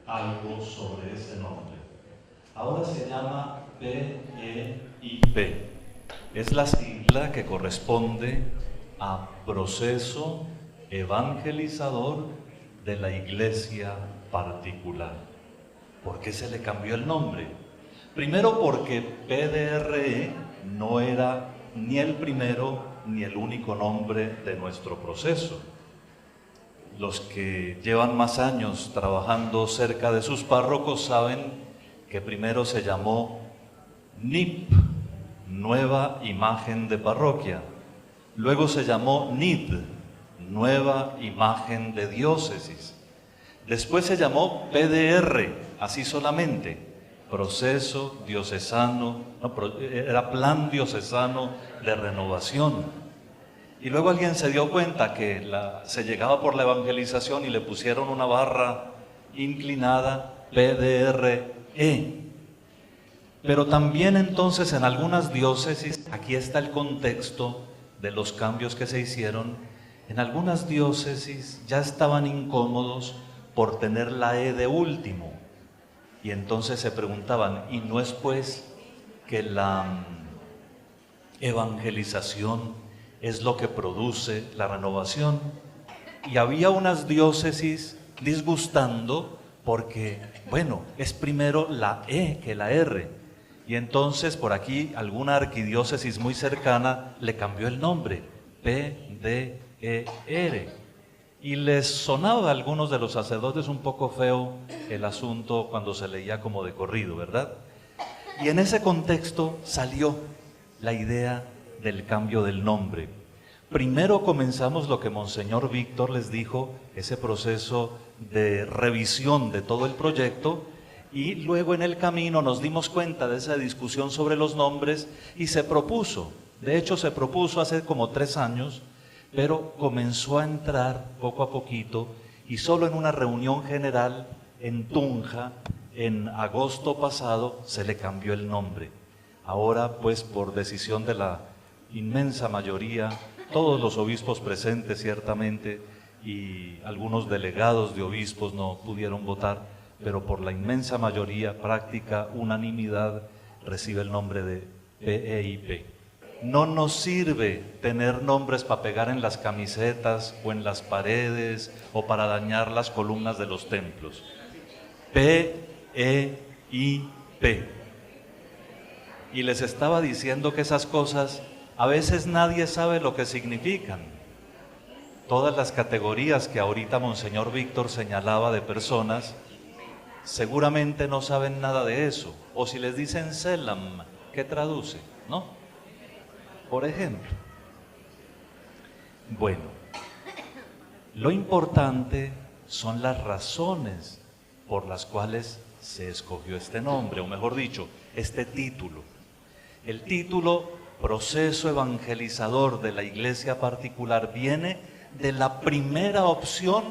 algo sobre ese nombre. Ahora se llama PEIP. Es la sigla que corresponde a Proceso Evangelizador de la Iglesia Particular. ¿Por qué se le cambió el nombre? Primero porque PDRE no era ni el primero ni el único nombre de nuestro proceso. Los que llevan más años trabajando cerca de sus párrocos saben que primero se llamó NIP, Nueva Imagen de Parroquia. Luego se llamó NID, Nueva Imagen de Diócesis. Después se llamó PDR, así solamente, Proceso Diocesano, era Plan Diocesano de Renovación. Y luego alguien se dio cuenta que se llegaba por la evangelización y le pusieron una barra inclinada, PDRE. Pero también entonces en algunas diócesis, aquí está el contexto de los cambios que se hicieron, en algunas diócesis ya estaban incómodos por tener la E de último. Y entonces se preguntaban, ¿y no es pues que la evangelización es lo que produce la renovación? Y había unas diócesis disgustando porque, bueno, es primero la E que la R. Y entonces por aquí alguna arquidiócesis muy cercana le cambió el nombre, PDER. Y les sonaba a algunos de los sacerdotes un poco feo el asunto cuando se leía como de corrido, ¿verdad? Y en ese contexto salió la idea del cambio del nombre. Primero comenzamos lo que Monseñor Víctor les dijo, ese proceso de revisión de todo el proyecto, y luego en el camino nos dimos cuenta de esa discusión sobre los nombres y se propuso, de hecho se propuso hace como 3 años, pero comenzó a entrar poco a poquito y solo en una reunión general en Tunja, en agosto pasado, se le cambió el nombre. Ahora, pues, por decisión de la inmensa mayoría, todos los obispos presentes ciertamente y algunos delegados de obispos no pudieron votar, pero por la inmensa mayoría, práctica unanimidad, recibe el nombre de PEIP. No nos sirve tener nombres para pegar en las camisetas o en las paredes o para dañar las columnas de los templos. PEIP. Y les estaba diciendo que esas cosas a veces nadie sabe lo que significan. Todas las categorías que ahorita Monseñor Víctor señalaba de personas, seguramente no saben nada de eso. O si les dicen Selam, ¿qué traduce? ¿No? Por ejemplo. Bueno, lo importante son las razones por las cuales se escogió este nombre, o mejor dicho, este título. El título Proceso Evangelizador de la Iglesia Particular viene de la primera opción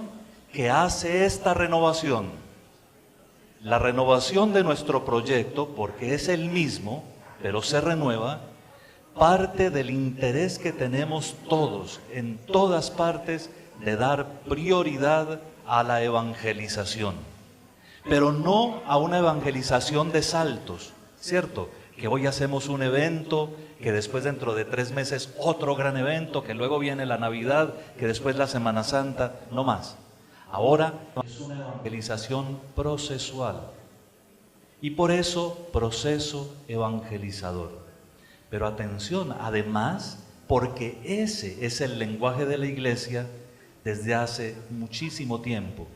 que hace esta renovación. La renovación de nuestro proyecto, porque es el mismo, pero se renueva, parte del interés que tenemos todos, en todas partes, de dar prioridad a la evangelización. Pero no a una evangelización de saltos, ¿cierto? Que hoy hacemos un evento, que después dentro de 3 meses otro gran evento, que luego viene la Navidad, que después la Semana Santa, no más. Ahora es una evangelización procesual. Y por eso, proceso evangelizador. Pero atención, además, porque ese es el lenguaje de la Iglesia desde hace muchísimo tiempo,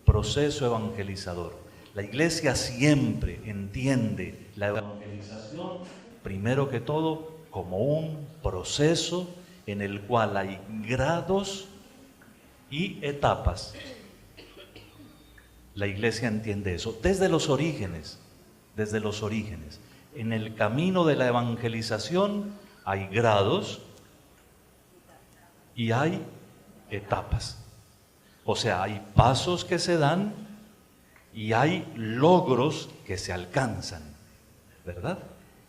proceso evangelizador. La Iglesia siempre entiende la evangelización, primero que todo, como un proceso en el cual hay grados y etapas. La Iglesia entiende eso desde los orígenes, desde los orígenes. En el camino de la evangelización hay grados y hay etapas. O sea, hay pasos que se dan y hay logros que se alcanzan, ¿verdad?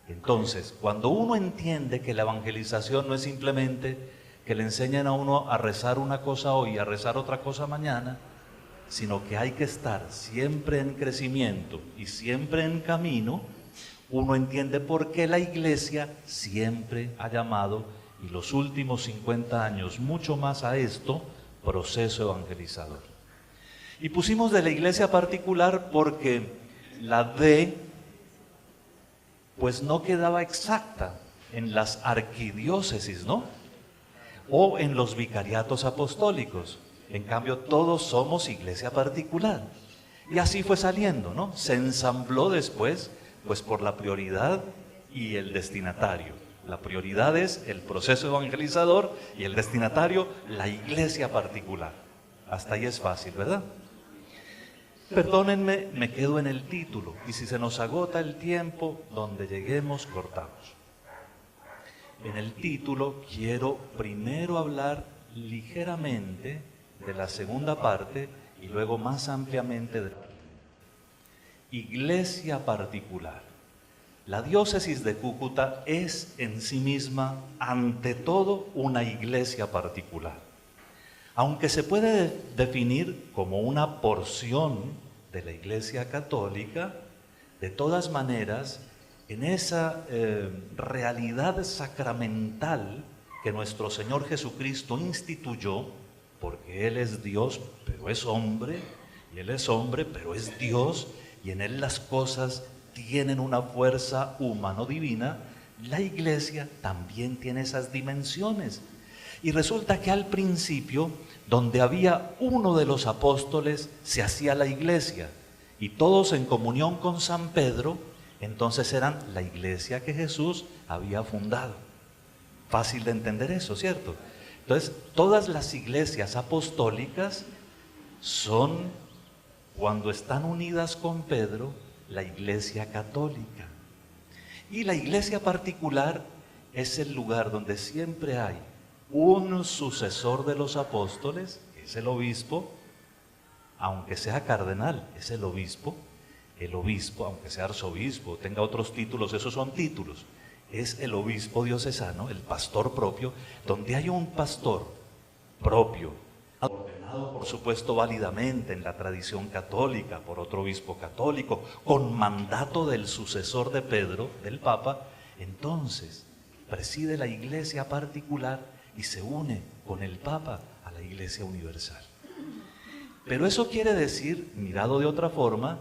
Entonces, cuando uno entiende que la evangelización no es simplemente que le enseñen a uno a rezar una cosa hoy y a rezar otra cosa mañana, sino que hay que estar siempre en crecimiento y siempre en camino, uno entiende por qué la Iglesia siempre ha llamado, y los últimos 50 años mucho más, a esto, proceso evangelizador. Y pusimos de la iglesia particular porque la D pues no quedaba exacta en las arquidiócesis, ¿no? O en los vicariatos apostólicos. En cambio, todos somos iglesia particular. Y así fue saliendo, ¿no? Se ensambló después, pues por la prioridad y el destinatario. La prioridad es el proceso evangelizador y el destinatario, la iglesia particular. Hasta ahí es fácil, ¿verdad? Perdónenme, me quedo en el título, y si se nos agota el tiempo, donde lleguemos cortamos. En el título quiero primero hablar ligeramente de la segunda parte y luego más ampliamente de la iglesia particular. La diócesis de Cúcuta es en sí misma, ante todo, una iglesia particular. Aunque se puede definir como una porción de la Iglesia Católica, de todas maneras, en esa realidad sacramental que nuestro Señor Jesucristo instituyó, porque Él es Dios, pero es hombre, y Él es hombre, pero es Dios, y en Él las cosas tienen una fuerza humano-divina, la Iglesia también tiene esas dimensiones. Y resulta que al principio, donde había uno de los apóstoles, se hacía la iglesia, y todos en comunión con San Pedro, entonces eran la iglesia que Jesús había fundado. Fácil de entender eso, ¿cierto? Entonces, todas las iglesias apostólicas son, cuando están unidas con Pedro, la iglesia católica. Y la iglesia particular es el lugar donde siempre hay un sucesor de los apóstoles, que es el obispo, aunque sea cardenal, es el obispo, aunque sea arzobispo, tenga otros títulos, esos son títulos, es el obispo diocesano, el pastor propio, donde hay un pastor propio, ordenado por supuesto válidamente en la tradición católica, por otro obispo católico, con mandato del sucesor de Pedro, del Papa, entonces preside la iglesia particular y se une con el Papa a la Iglesia Universal. Pero eso quiere decir, mirado de otra forma,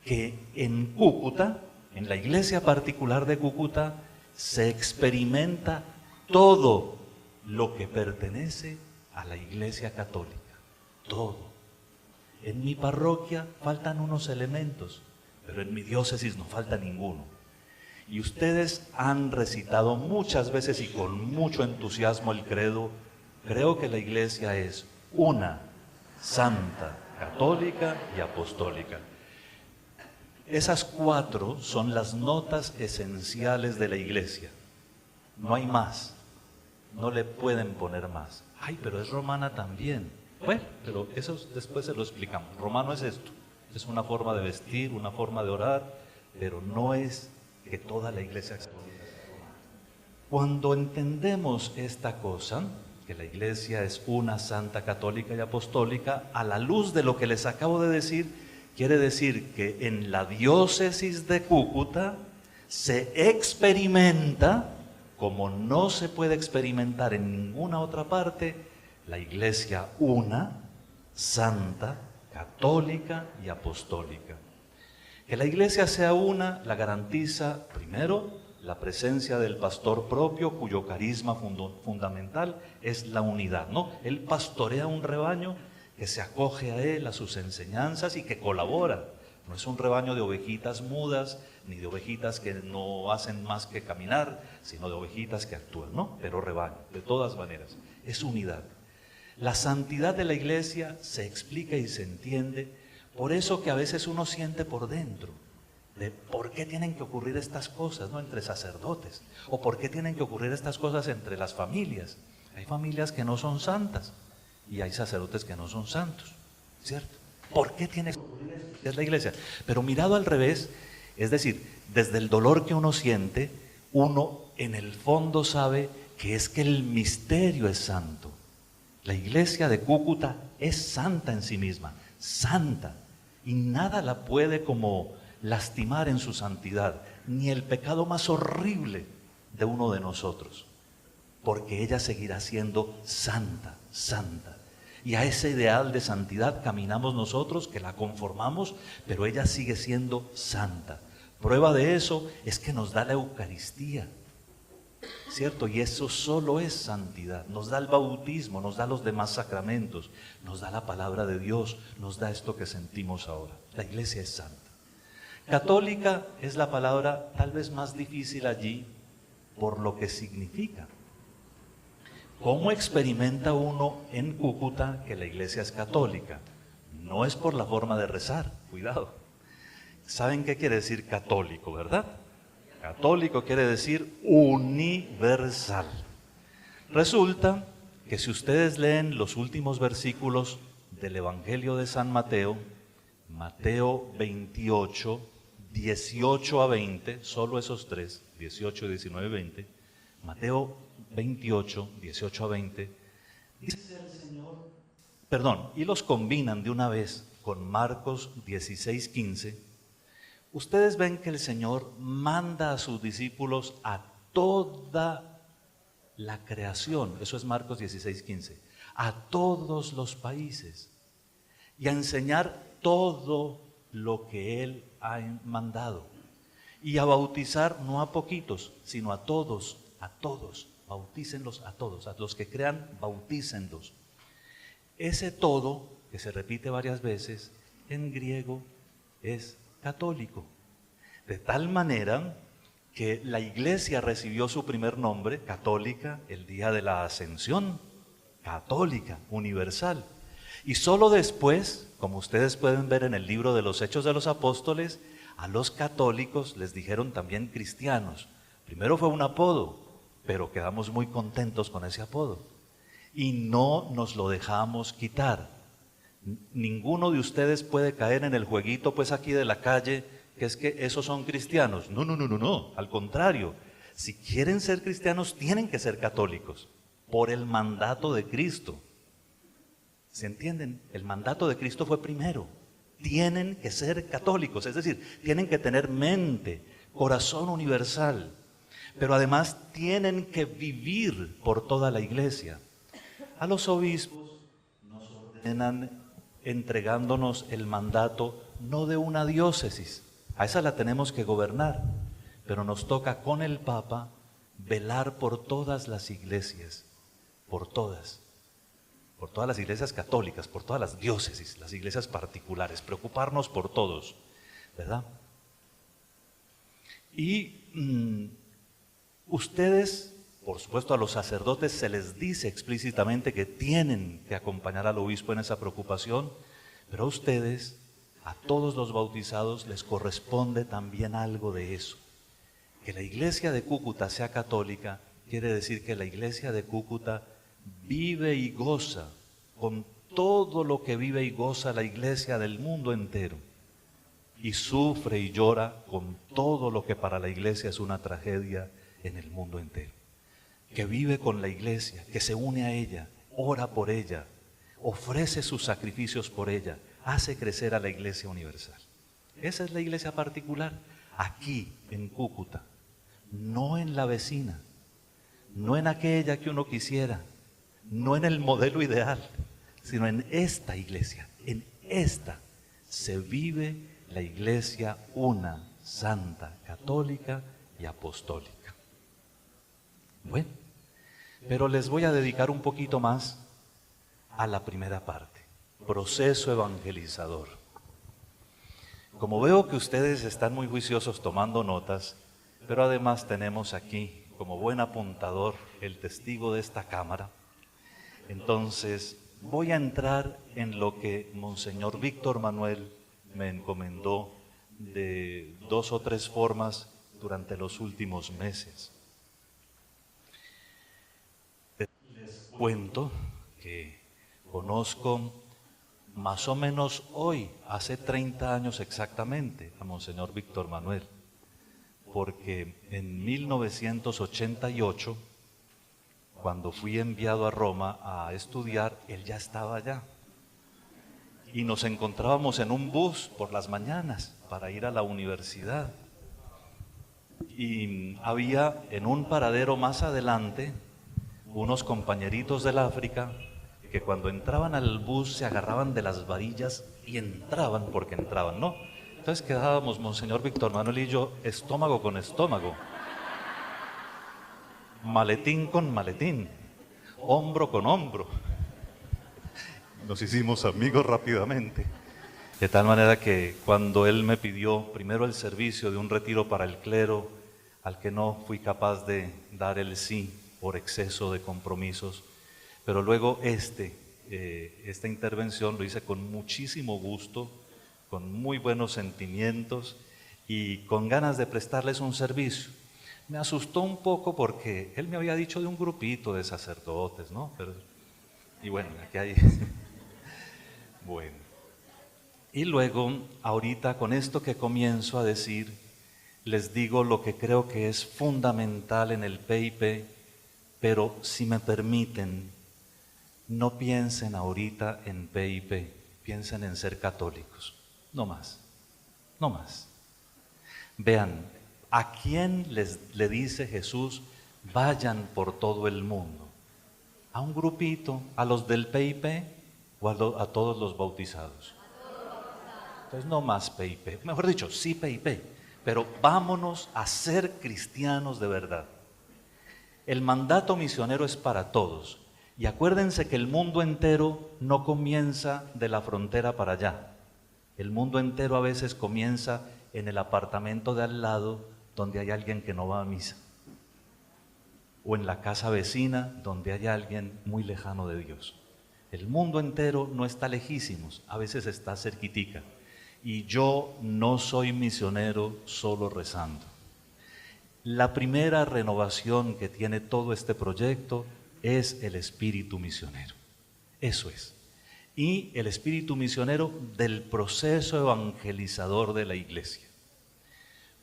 que en Cúcuta, en la Iglesia particular de Cúcuta, se experimenta todo lo que pertenece a la Iglesia Católica. Todo. En mi parroquia faltan unos elementos, pero en mi diócesis no falta ninguno. Y ustedes han recitado muchas veces y con mucho entusiasmo el credo: creo que la iglesia es una, santa, católica y apostólica. Esas 4 son las notas esenciales de la iglesia. No hay más. No le pueden poner más. Ay, pero es romana también. Bueno, pero eso después se lo explicamos. Romano es esto. Es una forma de vestir, una forma de orar, pero no es que toda la iglesia católica es romana. Cuando entendemos esta cosa, que la iglesia es una, santa, católica y apostólica, a la luz de lo que les acabo de decir, quiere decir que en la diócesis de Cúcuta se experimenta, como no se puede experimentar en ninguna otra parte, la iglesia una, santa, católica y apostólica. Que la iglesia sea una la garantiza, primero, la presencia del pastor propio, cuyo carisma fundamental es la unidad, ¿no? Él pastorea un rebaño que se acoge a él, a sus enseñanzas y que colabora. No es un rebaño de ovejitas mudas, ni de ovejitas que no hacen más que caminar, sino de ovejitas que actúan, ¿no? Pero rebaño, de todas maneras, es unidad. La santidad de la iglesia se explica y se entiende. Por eso que a veces uno siente por dentro de por qué tienen que ocurrir estas cosas, ¿no? Entre sacerdotes, o por qué tienen que ocurrir estas cosas entre las familias. Hay familias que no son santas y hay sacerdotes que no son santos, ¿cierto? ¿Por qué tiene que ocurrir esto? Es la iglesia. Pero mirado al revés, es decir, desde el dolor que uno siente, uno en el fondo sabe que es que el misterio es santo. La iglesia de Cúcuta es santa en sí misma. santa, y nada la puede como lastimar en su santidad, ni el pecado más horrible de uno de nosotros, porque ella seguirá siendo santa, santa. Y a ese ideal de santidad caminamos nosotros, que la conformamos, pero ella sigue siendo santa. Prueba de eso es que nos da la Eucaristía, ¿cierto? Y eso solo es santidad. Nos da el bautismo, nos da los demás sacramentos, nos da la palabra de Dios, nos da esto que sentimos ahora. La iglesia es santa. Católica es la palabra tal vez más difícil allí por lo que significa. ¿Cómo experimenta uno en Cúcuta que la iglesia es católica? No es por la forma de rezar, cuidado. ¿Saben qué quiere decir católico, verdad? Católico quiere decir universal. Resulta que si ustedes leen los últimos versículos del Evangelio de San Mateo, Mateo 28, 18 a 20, solo esos tres, 18, 19 y 20, Mateo 28, 18 a 20, dice el Señor, y los combinan de una vez con Marcos 16, 15, ustedes ven que el Señor manda a sus discípulos a toda la creación, eso es Marcos 16, 15, a todos los países y a enseñar todo lo que Él ha mandado y a bautizar no a poquitos, sino a todos, bautícenlos a todos, a los que crean, bautícenlos. Ese todo, que se repite varias veces, en griego es católico. De tal manera que la iglesia recibió su primer nombre, católica, el día de la ascensión, católica, universal. Y solo después, como ustedes pueden ver en el libro de los Hechos de los Apóstoles, a los católicos les dijeron también cristianos. Primero fue un apodo, pero quedamos muy contentos con ese apodo. Y no nos lo dejamos quitar. Ninguno de ustedes puede caer en el jueguito pues aquí de la calle, que es que esos son cristianos. No. Al contrario, si quieren ser cristianos tienen que ser católicos, por el mandato de Cristo. ¿Se entienden? El mandato de Cristo fue primero. Tienen que ser católicos, es decir, tienen que tener mente, corazón universal, pero además tienen que vivir por toda la iglesia. A los obispos nos ordenan entregándonos el mandato no de una diócesis, a esa la tenemos que gobernar, pero nos toca con el Papa velar por todas las iglesias, por todas las iglesias católicas, por todas las diócesis, las iglesias particulares, preocuparnos por todos, ¿verdad? Y ustedes, por supuesto a los sacerdotes se les dice explícitamente que tienen que acompañar al obispo en esa preocupación, pero a ustedes, a todos los bautizados, les corresponde también algo de eso. Que la iglesia de Cúcuta sea católica quiere decir que la iglesia de Cúcuta vive y goza con todo lo que vive y goza la iglesia del mundo entero, y sufre y llora con todo lo que para la iglesia es una tragedia en el mundo entero. Que vive con la iglesia, que se une a ella, ora por ella, ofrece sus sacrificios por ella, hace crecer a la iglesia universal. Esa es la iglesia particular, aquí en Cúcuta, no en la vecina, no en aquella que uno quisiera, no en el modelo ideal, sino en esta iglesia. En esta se vive la iglesia una, santa, católica y apostólica. Bueno, pero les voy a dedicar un poquito más a la primera parte, proceso evangelizador. Como veo que ustedes están muy juiciosos tomando notas, pero además tenemos aquí como buen apuntador el testigo de esta cámara, entonces voy a entrar en lo que Monseñor Víctor Manuel me encomendó de 2 o 3 formas durante los últimos meses. Les cuento que conozco más o menos hoy, hace 30 años exactamente, a Monseñor Víctor Manuel, porque en 1988, cuando fui enviado a Roma a estudiar, él ya estaba allá. y nos encontrábamos en un bus por las mañanas para ir a la universidad. Y había en un paradero más adelante unos compañeritos del África que cuando entraban al bus se agarraban de las varillas y entraban porque entraban, ¿no? Entonces quedábamos, Monseñor Víctor Manuel y yo, estómago con estómago, maletín con maletín, hombro con hombro. Nos hicimos amigos rápidamente. De tal manera que cuando él me pidió primero el servicio de un retiro para el clero, al que no fui capaz de dar el sí por exceso de compromisos, pero luego esta intervención lo hice con muchísimo gusto, con muy buenos sentimientos y con ganas de prestarles un servicio. Me asustó un poco porque él me había dicho de un grupito de sacerdotes, ¿no? Y bueno, aquí hay... Bueno. Y luego, ahorita con esto que comienzo a decir, les digo lo que creo que es fundamental en el PIP, pero si me permiten, no piensen ahorita en PIP, piensen en ser católicos, no más, no más. Vean, ¿a quién le dice Jesús, vayan por todo el mundo? ¿A un grupito, a los del PIP o a todos los bautizados? Entonces no más PIP, mejor dicho, sí PIP, pero vámonos a ser cristianos de verdad. El mandato misionero es para todos. Y acuérdense que el mundo entero no comienza de la frontera para allá. El mundo entero a veces comienza en el apartamento de al lado donde hay alguien que no va a misa. O en la casa vecina donde hay alguien muy lejano de Dios. El mundo entero no está lejísimos, a veces está cerquitica. Y yo no soy misionero solo rezando. La primera renovación que tiene todo este proyecto es el espíritu misionero. Eso es. Y el espíritu misionero del proceso evangelizador de la iglesia.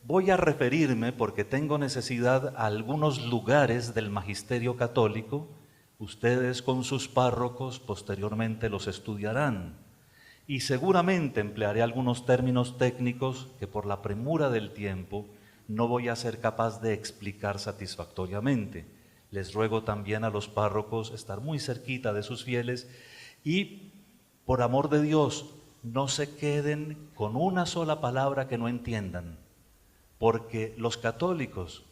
Voy a referirme, porque tengo necesidad, a algunos lugares del magisterio católico. Ustedes con sus párrocos posteriormente los estudiarán. Y seguramente emplearé algunos términos técnicos que por la premura del tiempo no voy a ser capaz de explicar satisfactoriamente. Les ruego también a los párrocos estar muy cerquita de sus fieles y, por amor de Dios, no se queden con una sola palabra que no entiendan, porque los católicos,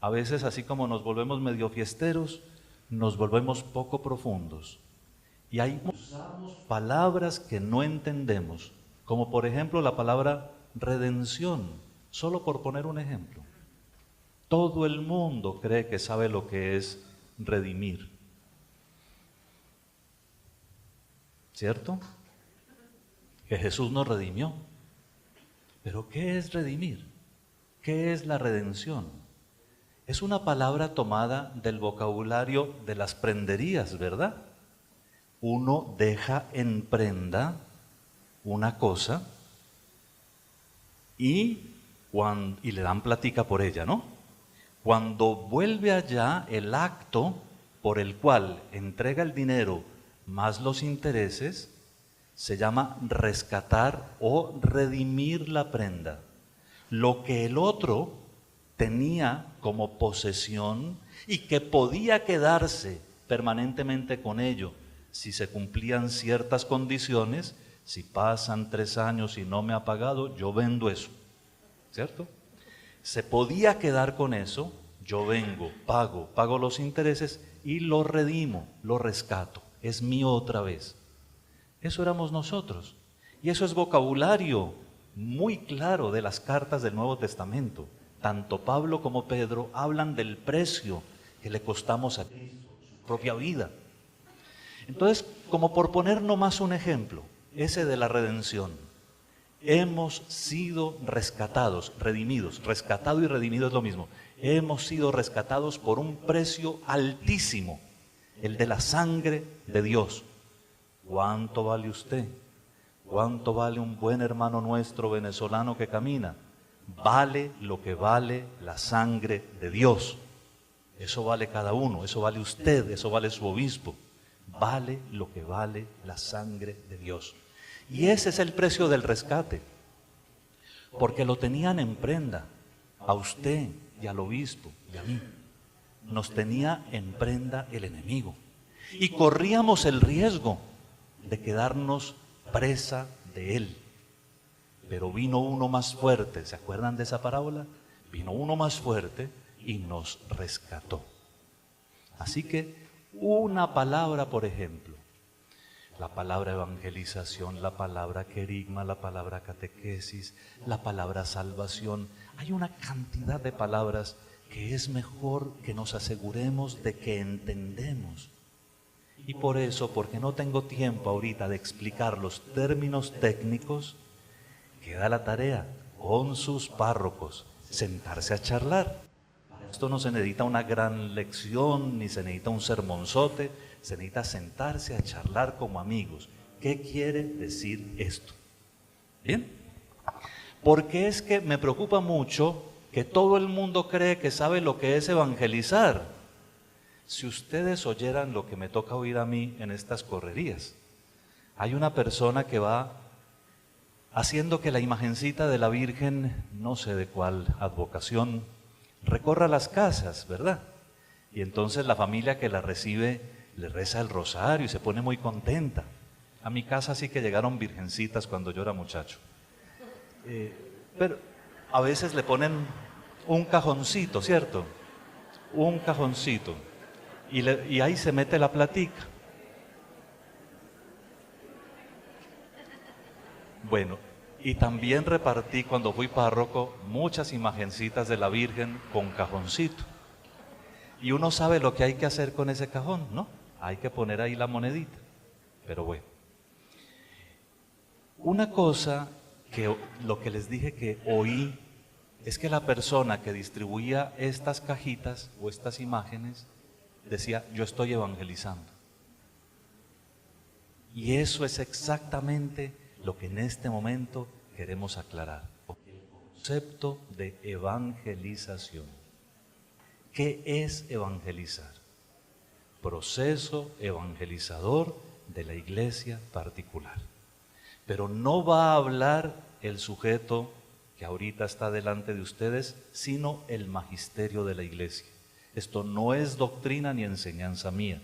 a veces así como nos volvemos medio fiesteros, nos volvemos poco profundos. Y hay palabras que no entendemos, como por ejemplo la palabra redención, solo por poner un ejemplo. Todo el mundo cree que sabe lo que es redimir, ¿cierto? Que Jesús nos redimió. Pero ¿qué es redimir? ¿Qué es la redención? Es una palabra tomada del vocabulario de las prenderías, ¿verdad? Uno deja en prenda una cosa y le dan platica por ella, ¿no? Cuando vuelve allá, el acto por el cual entrega el dinero más los intereses se llama rescatar o redimir la prenda. Lo que el otro tenía como posesión y que podía quedarse permanentemente con ello si se cumplían ciertas condiciones. Si pasan 3 años y no me ha pagado, yo vendo eso, ¿cierto? Se podía quedar con eso, yo vengo, pago los intereses y lo redimo, lo rescato, es mío otra vez. Eso éramos nosotros. Y eso es vocabulario muy claro de las cartas del Nuevo Testamento. Tanto Pablo como Pedro hablan del precio que le costamos a Cristo, su propia vida. Entonces, como por poner nomás un ejemplo, ese de la redención, hemos sido rescatados, redimidos. Rescatado y redimido es lo mismo. Hemos sido rescatados por un precio altísimo, el de la sangre de Dios. ¿Cuánto vale usted? ¿Cuánto vale un buen hermano nuestro venezolano que camina? Vale lo que vale la sangre de Dios. Eso vale cada uno, eso vale usted, eso vale su obispo. Vale lo que vale la sangre de Dios. Y ese es el precio del rescate, porque lo tenían en prenda, a usted y al obispo y a mí. Nos tenía en prenda el enemigo. Y corríamos el riesgo de quedarnos presa de él. Pero vino uno más fuerte, ¿se acuerdan de esa parábola? Vino uno más fuerte y nos rescató. Así que una palabra, por ejemplo, la palabra evangelización, la palabra querigma, la palabra catequesis, la palabra salvación. Hay una cantidad de palabras que es mejor que nos aseguremos de que entendemos. Y por eso, porque no tengo tiempo ahorita de explicar los términos técnicos, queda la tarea con sus párrocos, sentarse a charlar. Esto no se necesita una gran lección, ni se necesita un sermonzote, se necesita sentarse a charlar como amigos. ¿Qué quiere decir esto? ¿Bien? Porque es que me preocupa mucho que todo el mundo cree que sabe lo que es evangelizar. Si ustedes oyeran lo que me toca oír a mí en estas correrías, hay una persona que va haciendo que la imagencita de la Virgen, no sé de cuál advocación, recorra las casas, ¿verdad? Y entonces la familia que la recibe le reza el rosario y se pone muy contenta. A mi casa sí que llegaron virgencitas cuando yo era muchacho. Pero a veces le ponen un cajoncito, ¿cierto? Un cajoncito. Y ahí se mete la platica. Bueno, y también repartí cuando fui párroco muchas imagencitas de la Virgen con cajoncito. Y uno sabe lo que hay que hacer con ese cajón, ¿no? Hay que poner ahí la monedita. Pero bueno. Una cosa que lo que les dije que oí es que la persona que distribuía estas cajitas o estas imágenes decía, yo estoy evangelizando. Y eso es exactamente lo que en este momento queremos aclarar. El concepto de evangelización. ¿Qué es evangelizar? Proceso evangelizador de la iglesia particular. Pero no va a hablar el sujeto que ahorita está delante de ustedes, sino el magisterio de la iglesia. Esto no es doctrina ni enseñanza mía.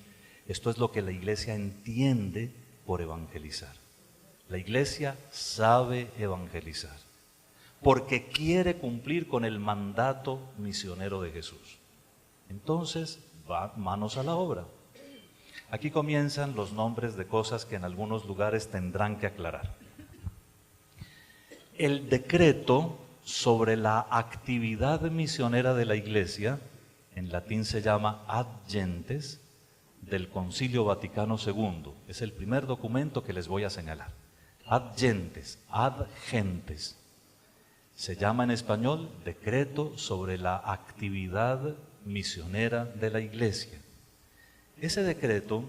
Esto es lo que la iglesia entiende por evangelizar. La iglesia sabe evangelizar porque quiere cumplir con el mandato misionero de Jesús. Entonces, va manos a la obra. Aquí comienzan los nombres de cosas que en algunos lugares tendrán que aclarar. El decreto sobre la actividad misionera de la iglesia, en latín se llama Ad Gentes, del Concilio Vaticano II. Es el primer documento que les voy a señalar. Ad Gentes, ad gentes. Se llama en español Decreto sobre la actividad misionera de la iglesia. Ese decreto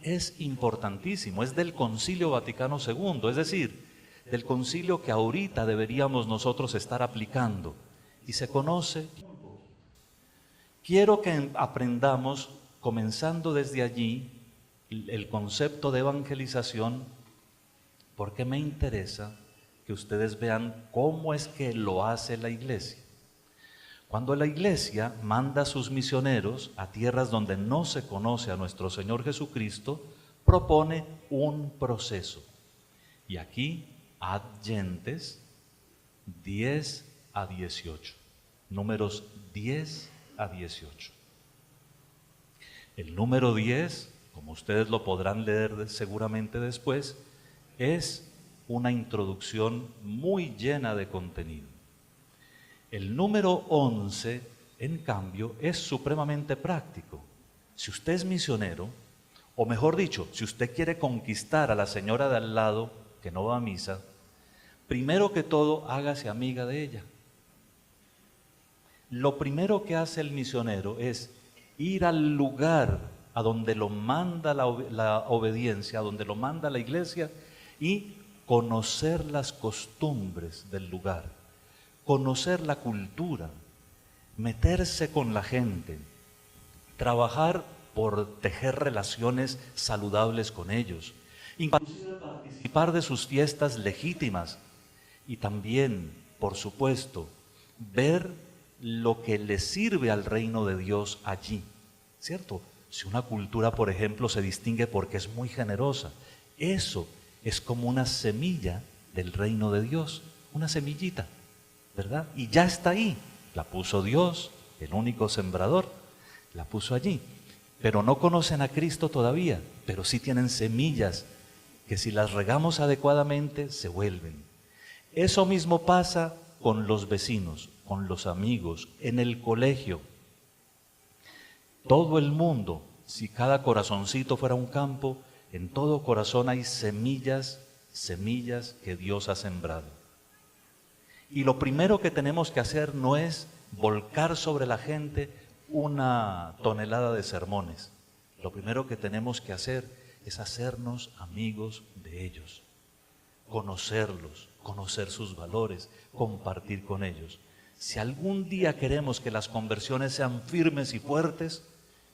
es importantísimo, es del Concilio Vaticano II, es decir, del concilio que ahorita deberíamos nosotros estar aplicando, y se conoce. Quiero que aprendamos, comenzando desde allí, el concepto de evangelización, porque me interesa que ustedes vean cómo es que lo hace la iglesia. Cuando la iglesia manda a sus misioneros a tierras donde no se conoce a nuestro Señor Jesucristo, propone un proceso. Y aquí, Ad Gentes, 10 a 18. Números 10 a 18. El número 10, como ustedes lo podrán leer seguramente después, es una introducción muy llena de contenido. El número 11, en cambio, es supremamente práctico. Si usted es misionero, o mejor dicho, si usted quiere conquistar a la señora de al lado que no va a misa, primero que todo, hágase amiga de ella. Lo primero que hace el misionero es ir al lugar a donde lo manda la obediencia, a donde lo manda la iglesia, y conocer las costumbres del lugar, conocer la cultura, meterse con la gente, trabajar por tejer relaciones saludables con ellos, inclusive participar de sus fiestas legítimas y también, por supuesto, ver lo que le sirve al reino de Dios allí, ¿cierto? Si una cultura, por ejemplo, se distingue porque es muy generosa, eso es como una semilla del reino de Dios, una semillita, ¿verdad? Y ya está ahí, la puso Dios, el único sembrador, la puso allí. Pero no conocen a Cristo todavía, pero sí tienen semillas que si las regamos adecuadamente se vuelven. Eso mismo pasa con los vecinos, con los amigos, en el colegio. Todo el mundo, si cada corazoncito fuera un campo, en todo corazón hay semillas, semillas que Dios ha sembrado. Y lo primero que tenemos que hacer no es volcar sobre la gente una tonelada de sermones. Lo primero que tenemos que hacer es hacernos amigos de ellos, conocerlos, conocer sus valores, compartir con ellos. Si algún día queremos que las conversiones sean firmes y fuertes,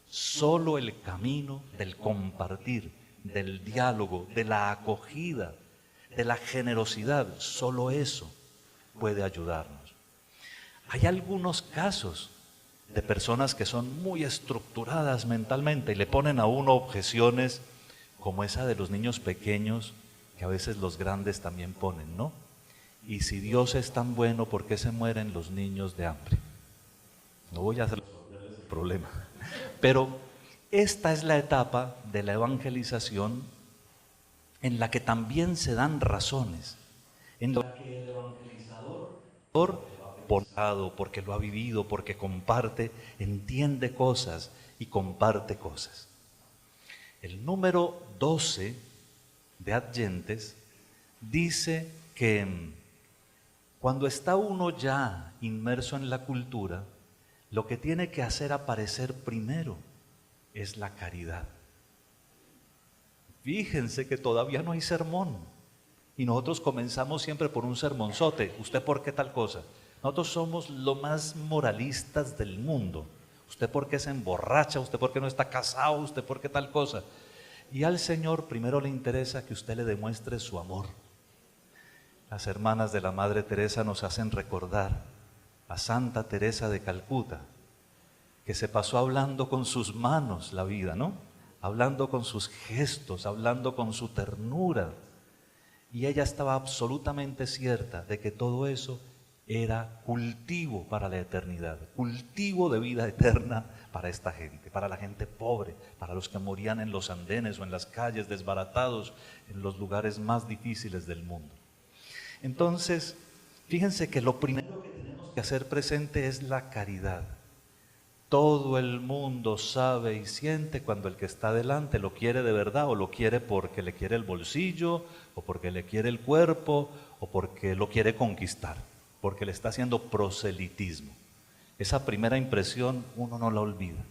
solo el camino del compartir, del diálogo, de la acogida, de la generosidad, solo eso puede ayudarnos. Hay algunos casos de personas que son muy estructuradas mentalmente y le ponen a uno objeciones como esa de los niños pequeños que a veces los grandes también ponen, ¿no? Y si Dios es tan bueno, ¿por qué se mueren los niños de hambre? No voy a hacer el problema. Pero esta es la etapa de la evangelización en la que también se dan razones, en la que el evangelizador, porque lo ha vivido, porque comparte, entiende cosas y comparte cosas. El número 12 de Adyentes dice que cuando está uno ya inmerso en la cultura, lo que tiene que hacer aparecer primero es la caridad. Fíjense que todavía no hay sermón y nosotros comenzamos siempre por un sermonzote. ¿Usted por qué tal cosa? Nosotros somos los más moralistas del mundo. ¿Usted por qué se emborracha? ¿Usted por qué no está casado? ¿Usted por qué tal cosa? Y al Señor primero le interesa que usted le demuestre su amor. Las hermanas de la Madre Teresa nos hacen recordar a Santa Teresa de Calcuta, que se pasó hablando con sus manos la vida, ¿no? Hablando con sus gestos, hablando con su ternura. Y ella estaba absolutamente cierta de que todo eso era cultivo para la eternidad, cultivo de vida eterna para esta gente, para la gente pobre, para los que morían en los andenes o en las calles, desbaratados, en los lugares más difíciles del mundo. Entonces, fíjense que lo primero que tenemos que hacer presente es la caridad. Todo el mundo sabe y siente cuando el que está delante lo quiere de verdad o lo quiere porque le quiere el bolsillo o porque le quiere el cuerpo o porque lo quiere conquistar, porque le está haciendo proselitismo. Esa primera impresión uno no la olvida.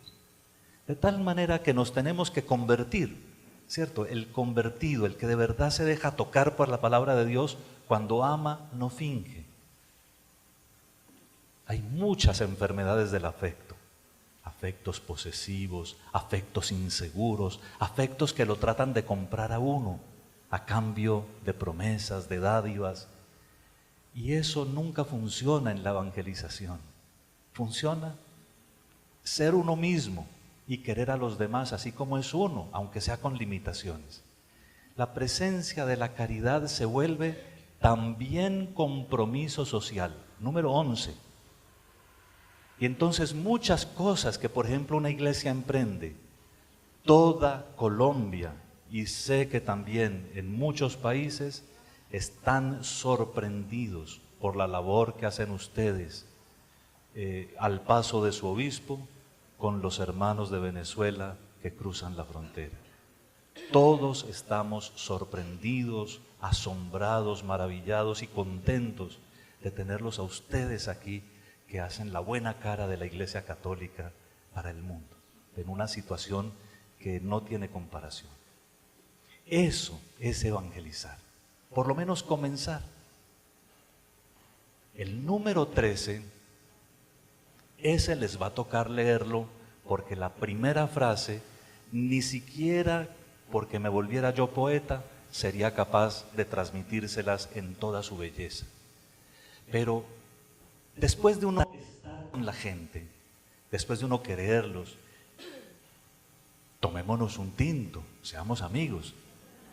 De tal manera que nos tenemos que convertir, ¿cierto? El convertido, el que de verdad se deja tocar por la palabra de Dios, cuando ama no finge. Hay muchas enfermedades del afecto. Afectos posesivos, afectos inseguros, afectos que lo tratan de comprar a uno a cambio de promesas, de dádivas. Y eso nunca funciona en la evangelización. Funciona ser uno mismo y querer a los demás así como es uno, aunque sea con limitaciones. La presencia de la caridad se vuelve también compromiso social. Número 11. Y entonces muchas cosas que, por ejemplo, una iglesia emprende, toda Colombia, y sé que también en muchos países, están sorprendidos por la labor que hacen ustedes al paso de su obispo con los hermanos de Venezuela que cruzan la frontera. Todos estamos sorprendidos, asombrados, maravillados y contentos de tenerlos a ustedes aquí, que hacen la buena cara de la Iglesia Católica para el mundo, en una situación que no tiene comparación. Eso es evangelizar, por lo menos comenzar. El número 13, ese les va a tocar leerlo, porque la primera frase, ni siquiera porque me volviera yo poeta, sería capaz de transmitírselas en toda su belleza. Pero después de uno estar con la gente, después de uno quererlos, tomémonos un tinto, seamos amigos.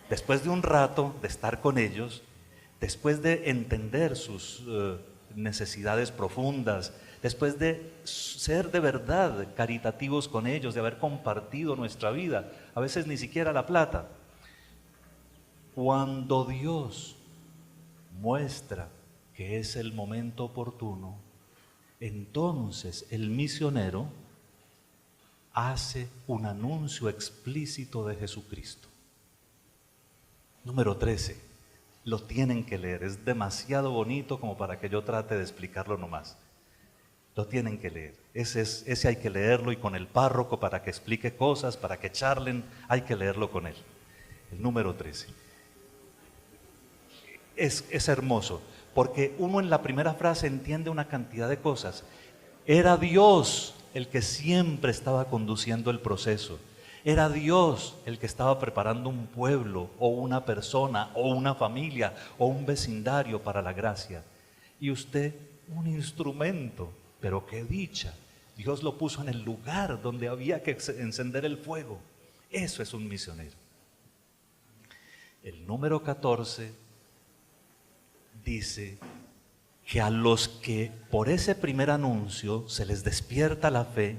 Después de un rato de estar con ellos, después de entender sus necesidades profundas, después de ser de verdad caritativos con ellos, de haber compartido nuestra vida, a veces ni siquiera la plata. Cuando Dios muestra que es el momento oportuno, entonces el misionero hace un anuncio explícito de Jesucristo. Número 13, lo tienen que leer, es demasiado bonito como para que yo trate de explicarlo nomás. Lo tienen que leer, ese hay que leerlo, y con el párroco para que explique cosas, para que charlen, hay que leerlo con él. El número 13. Es hermoso, porque uno en la primera frase entiende una cantidad de cosas. Era Dios el que siempre estaba conduciendo el proceso. Era Dios el que estaba preparando un pueblo, o una persona, o una familia, o un vecindario para la gracia. Y usted, un instrumento, pero qué dicha. Dios lo puso en el lugar donde había que encender el fuego. Eso es un misionero. El número 14 dice que a los que por ese primer anuncio se les despierta la fe,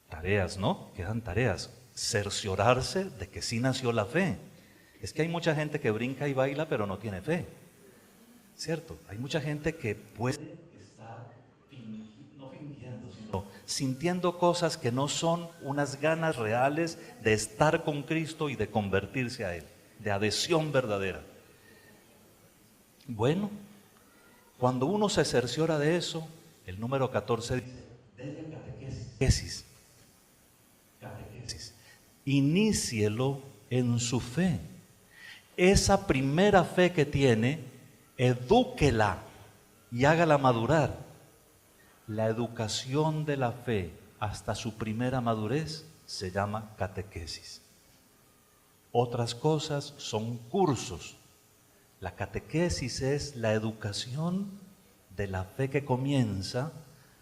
tareas, ¿no? Quedan tareas. Cerciorarse de que sí nació la fe. Es que hay mucha gente que brinca y baila pero no tiene fe, ¿cierto? Hay mucha gente que puede estar no fingiendo, sino sintiendo cosas que no son unas ganas reales de estar con Cristo y de convertirse a Él, de adhesión verdadera. Bueno, cuando uno se cerciora de eso, el número 14 dice, dele catequesis. Inícielo en su fe. Esa primera fe que tiene, edúquela y hágala madurar. La educación de la fe hasta su primera madurez se llama catequesis. Otras cosas son cursos. La catequesis es la educación de la fe que comienza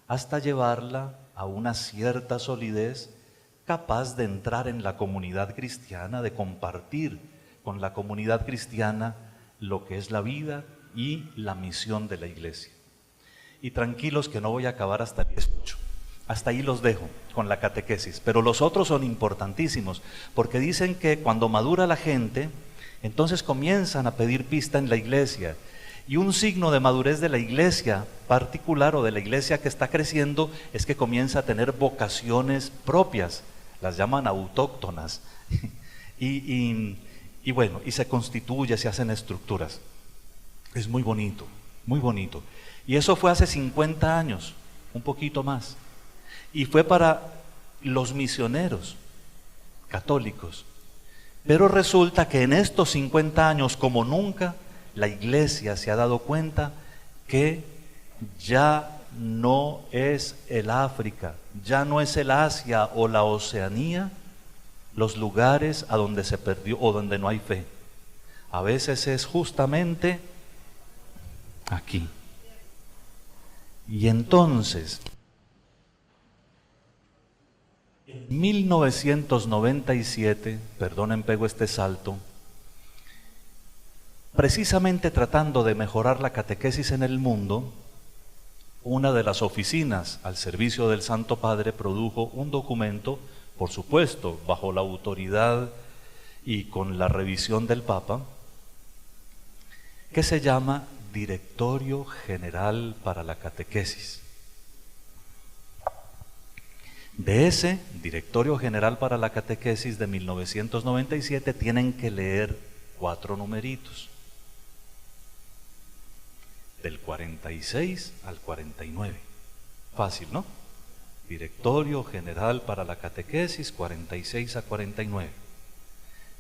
hasta llevarla a una cierta solidez, capaz de entrar en la comunidad cristiana, de compartir con la comunidad cristiana lo que es la vida y la misión de la iglesia. Y tranquilos que no voy a acabar hasta el 18. Hasta ahí los dejo con la catequesis. Pero los otros son importantísimos, porque dicen que cuando madura la gente, entonces comienzan a pedir pista en la iglesia. Y un signo de madurez de la iglesia particular, o de la iglesia que está creciendo, es que comienza a tener vocaciones propias. Las llaman autóctonas. Y bueno, y se constituye, se hacen estructuras. Es muy bonito, muy bonito. Y eso fue hace 50 años, un poquito más. Y fue para los misioneros católicos. Pero resulta que en estos 50 años, como nunca, la iglesia se ha dado cuenta que ya no es el África, ya no es el Asia o la Oceanía los lugares a donde se perdió o donde no hay fe. A veces es justamente aquí. Y entonces, en 1997, perdonen, pego este salto, precisamente tratando de mejorar la catequesis en el mundo, una de las oficinas al servicio del Santo Padre produjo un documento, por supuesto, bajo la autoridad y con la revisión del Papa, que se llama Directorio General para la Catequesis. De ese Directorio General para la Catequesis de 1997 tienen que leer 4 numeritos, del 46 al 49. Fácil, ¿no? Directorio General para la Catequesis, 46 a 49.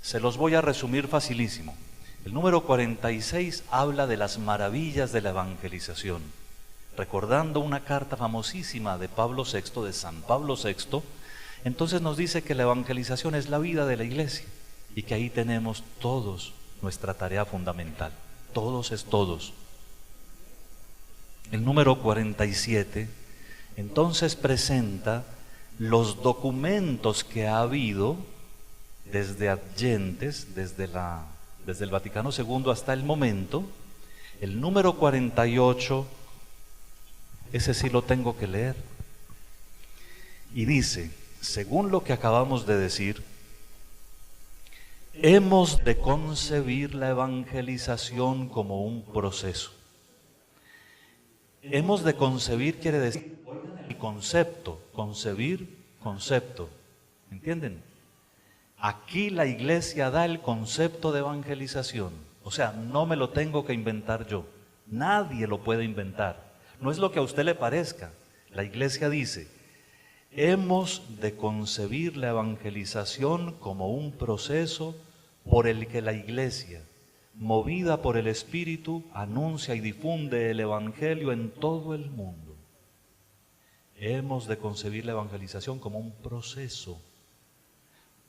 Se los voy a resumir facilísimo. El número 46 habla de las maravillas de la evangelización, recordando una carta famosísima de Pablo VI, de San Pablo VI. Entonces nos dice que la evangelización es la vida de la iglesia, y que ahí tenemos todos nuestra tarea fundamental. Todos es todos. El número 47 entonces presenta los documentos que ha habido desde adyentes, desde el Vaticano II hasta el momento. El número 48, ese sí lo tengo que leer. Y dice, según lo que acabamos de decir, hemos de concebir la evangelización como un proceso. Hemos de concebir quiere decir el concepto, concebir, concepto. ¿Entienden? Aquí la iglesia da el concepto de evangelización. O sea, no me lo tengo que inventar yo. Nadie lo puede inventar. No es lo que a usted le parezca. La iglesia dice, hemos de concebir la evangelización como un proceso por el que la iglesia, movida por el Espíritu, anuncia y difunde el Evangelio en todo el mundo. Hemos de concebir la evangelización como un proceso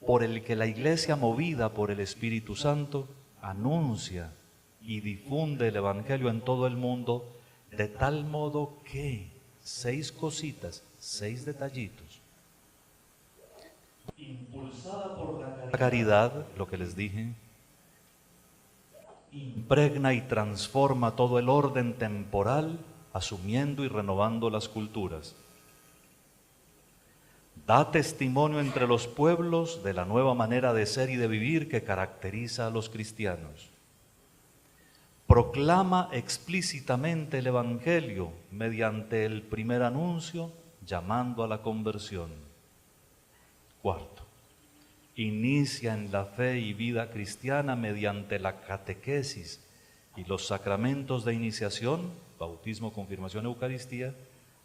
por el que la iglesia, movida por el Espíritu Santo, anuncia y difunde el Evangelio en todo el mundo, de tal modo que 6 cositas, 6 detallitos, impulsada por la caridad, lo que les dije, impregna y transforma todo el orden temporal, asumiendo y renovando las culturas. Da testimonio entre los pueblos de la nueva manera de ser y de vivir que caracteriza a los cristianos. Proclama explícitamente el Evangelio mediante el primer anuncio, llamando a la conversión. Cuarto, inicia en la fe y vida cristiana mediante la catequesis y los sacramentos de iniciación, bautismo, confirmación, Eucaristía,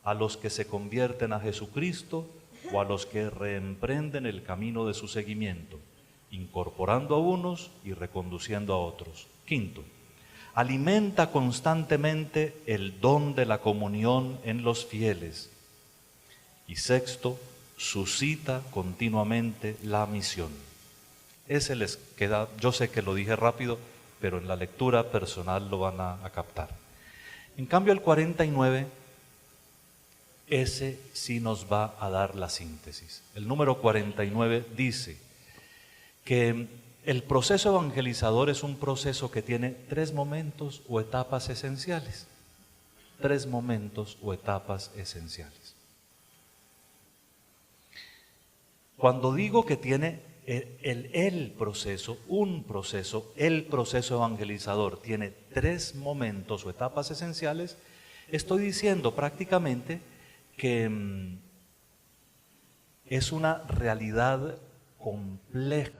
a los que se convierten a Jesucristo o a los que reemprenden el camino de su seguimiento, incorporando a unos y reconduciendo a otros. Quinto, alimenta constantemente el don de la comunión en los fieles. Y sexto, suscita continuamente la misión. Ese les queda, yo sé que lo dije rápido, pero en la lectura personal lo van a captar. En cambio el 49, ese sí nos va a dar la síntesis. El número 49 dice que el proceso evangelizador es un proceso que tiene 3 momentos o etapas esenciales. 3 momentos o etapas esenciales. Cuando digo que tiene el proceso evangelizador tiene 3 momentos o etapas esenciales, estoy diciendo prácticamente que es una realidad compleja.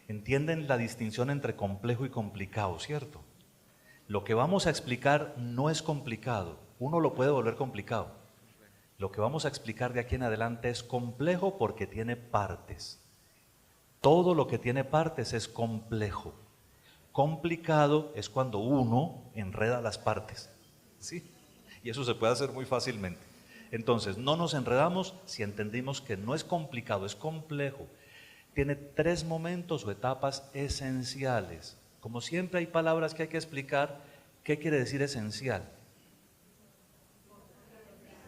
¿Entienden la distinción entre complejo y complicado, cierto? Lo que vamos a explicar no es complicado, uno lo puede volver complicado. Lo que vamos a explicar de aquí en adelante es complejo porque tiene partes. Todo lo que tiene partes es complejo. Complicado es cuando uno enreda las partes, ¿sí? Y eso se puede hacer muy fácilmente. Entonces, no nos enredamos si entendimos que no es complicado, es complejo. Tiene 3 momentos o etapas esenciales. Como siempre hay palabras que hay que explicar. ¿Qué quiere decir esencial?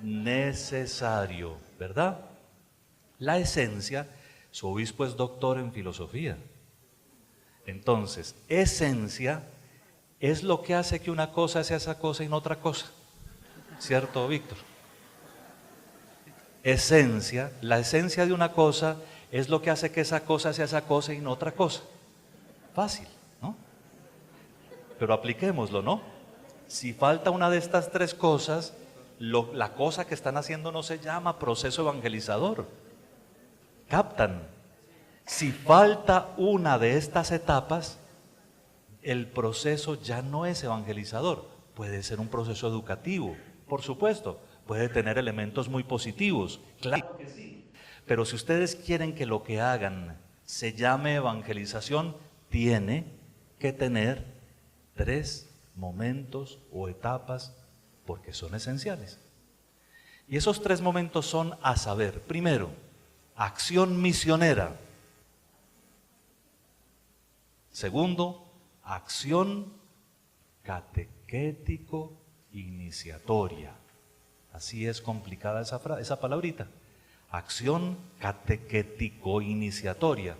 Necesario, ¿verdad? La esencia, su obispo es doctor en filosofía. Entonces, esencia es lo que hace que una cosa sea esa cosa y no otra cosa. ¿Cierto, Víctor? Esencia, la esencia de una cosa es lo que hace que esa cosa sea esa cosa y no otra cosa. Fácil, ¿no? Pero apliquémoslo, ¿no? Si falta una de estas 3 cosas, la cosa que están haciendo no se llama proceso evangelizador. ¿Captan? Si falta una de estas etapas, el proceso ya no es evangelizador. Puede ser un proceso educativo, por supuesto. Puede tener elementos muy positivos, claro que sí. Pero si ustedes quieren que lo que hagan se llame evangelización, tiene que tener 3 momentos o etapas porque son esenciales. Y esos 3 momentos son a saber, primero, acción misionera. Segundo, acción catequético-iniciatoria. Así es complicada esa palabrita. Acción catequético-iniciatoria.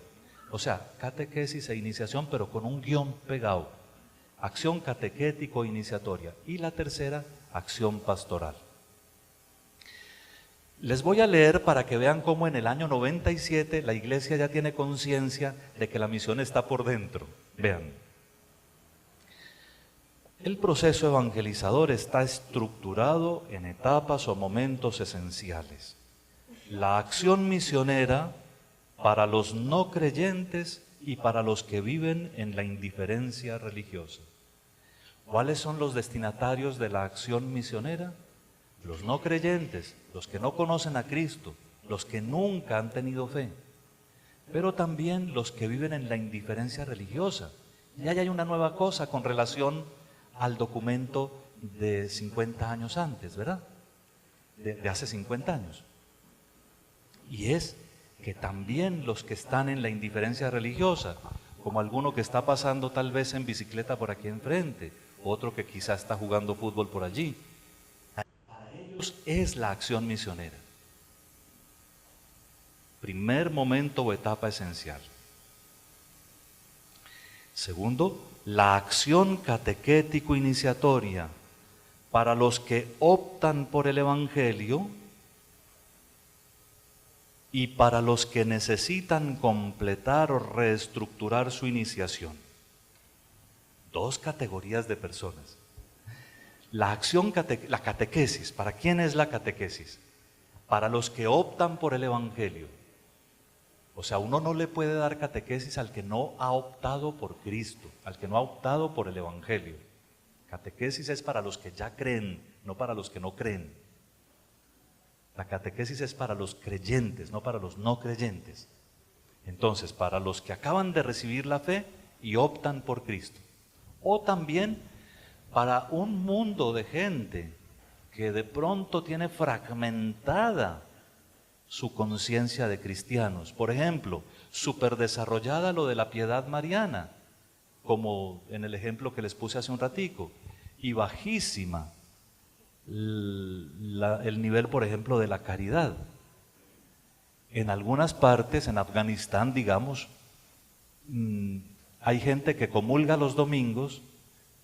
O sea, catequesis e iniciación, pero con un guión pegado. Acción catequético-iniciatoria. Y la tercera, acción pastoral. Les voy a leer para que vean cómo en el año 97 la iglesia ya tiene conciencia de que la misión está por dentro. Vean. El proceso evangelizador está estructurado en etapas o momentos esenciales. La acción misionera para los no creyentes y para los que viven en la indiferencia religiosa. ¿Cuáles son los destinatarios de la acción misionera? Los no creyentes, los que no conocen a Cristo, los que nunca han tenido fe, pero también los que viven en la indiferencia religiosa. Y ahí hay una nueva cosa con relación al documento de 50 años antes, ¿verdad? De hace 50 años. Y es que también los que están en la indiferencia religiosa, como alguno que está pasando tal vez en bicicleta por aquí enfrente, otro que quizá está jugando fútbol por allí, para ellos es la acción misionera. Primer momento o etapa esencial. Segundo, la acción catequético-iniciatoria para los que optan por el Evangelio y para los que necesitan completar o reestructurar su iniciación. Dos categorías de personas. La acción, la catequesis. ¿Para quién es la catequesis? Para los que optan por el Evangelio. O sea, uno no le puede dar catequesis al que no ha optado por Cristo, al que no ha optado por el Evangelio. Catequesis es para los que ya creen, no para los que no creen. La catequesis es para los creyentes, no para los no creyentes. Entonces, para los que acaban de recibir la fe y optan por Cristo. O también para un mundo de gente que de pronto tiene fragmentada su conciencia de cristianos. Por ejemplo, súper desarrollada lo de la piedad mariana, como en el ejemplo que les puse hace un ratico, y bajísima el nivel, por ejemplo, de la caridad. En algunas partes, en Afganistán, digamos, hay gente que comulga los domingos,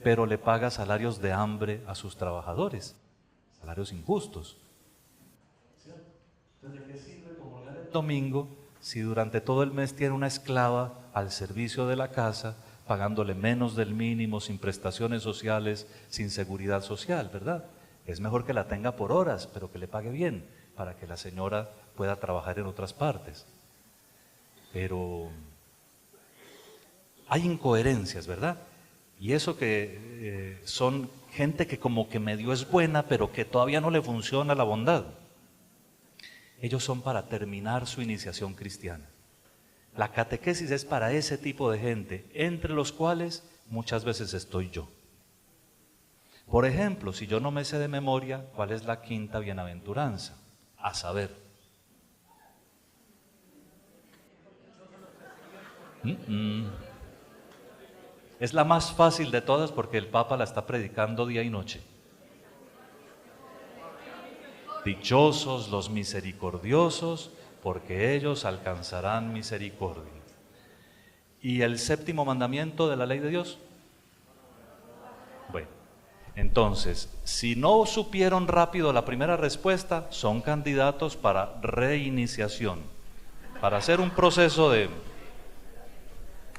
pero le paga salarios de hambre a sus trabajadores, salarios injustos. ¿De qué sirve comulgar el domingo si durante todo el mes tiene una esclava al servicio de la casa, pagándole menos del mínimo, sin prestaciones sociales, sin seguridad social, ¿verdad? Es mejor que la tenga por horas, pero que le pague bien, para que la señora pueda trabajar en otras partes. Pero hay incoherencias, ¿verdad? Y eso que son gente que como que medio es buena, pero que todavía no le funciona la bondad. Ellos son para terminar su iniciación cristiana. La catequesis es para ese tipo de gente, entre los cuales muchas veces estoy yo. Por ejemplo, si yo no me sé de memoria cuál es la quinta bienaventuranza, a saber. Es la más fácil de todas porque el Papa la está predicando día y noche. Dichosos los misericordiosos, porque ellos alcanzarán misericordia. ¿Y el séptimo mandamiento de la ley de Dios? Bueno, entonces, si no supieron rápido la primera respuesta, son candidatos para reiniciación, para hacer un proceso de...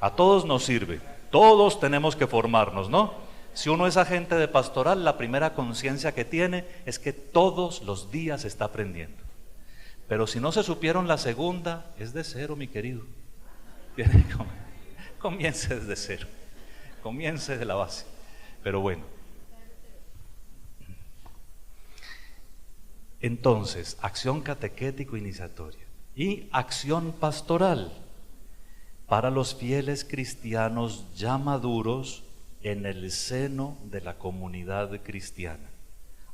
A todos nos sirve, todos tenemos que formarnos, ¿no? Si uno es agente de pastoral, la primera conciencia que tiene es que todos los días está aprendiendo. Pero si no se supieron la segunda, es de cero, mi querido. Comience desde cero, comience de la base. Pero bueno. Entonces, acción catequético-iniciatoria y acción pastoral para los fieles cristianos ya maduros en el seno de la comunidad cristiana.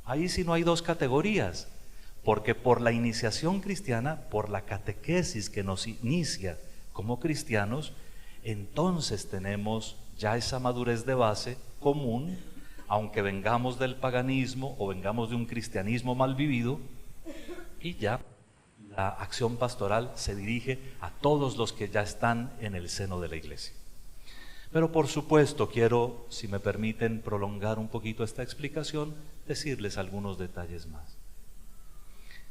Ahí sí no hay dos categorías, porque por la iniciación cristiana, por la catequesis que nos inicia como cristianos, entonces tenemos ya esa madurez de base común, aunque vengamos del paganismo o vengamos de un cristianismo mal vivido, y ya la acción pastoral se dirige a todos los que ya están en el seno de la iglesia. Pero por supuesto quiero, si me permiten prolongar un poquito esta explicación, decirles algunos detalles más.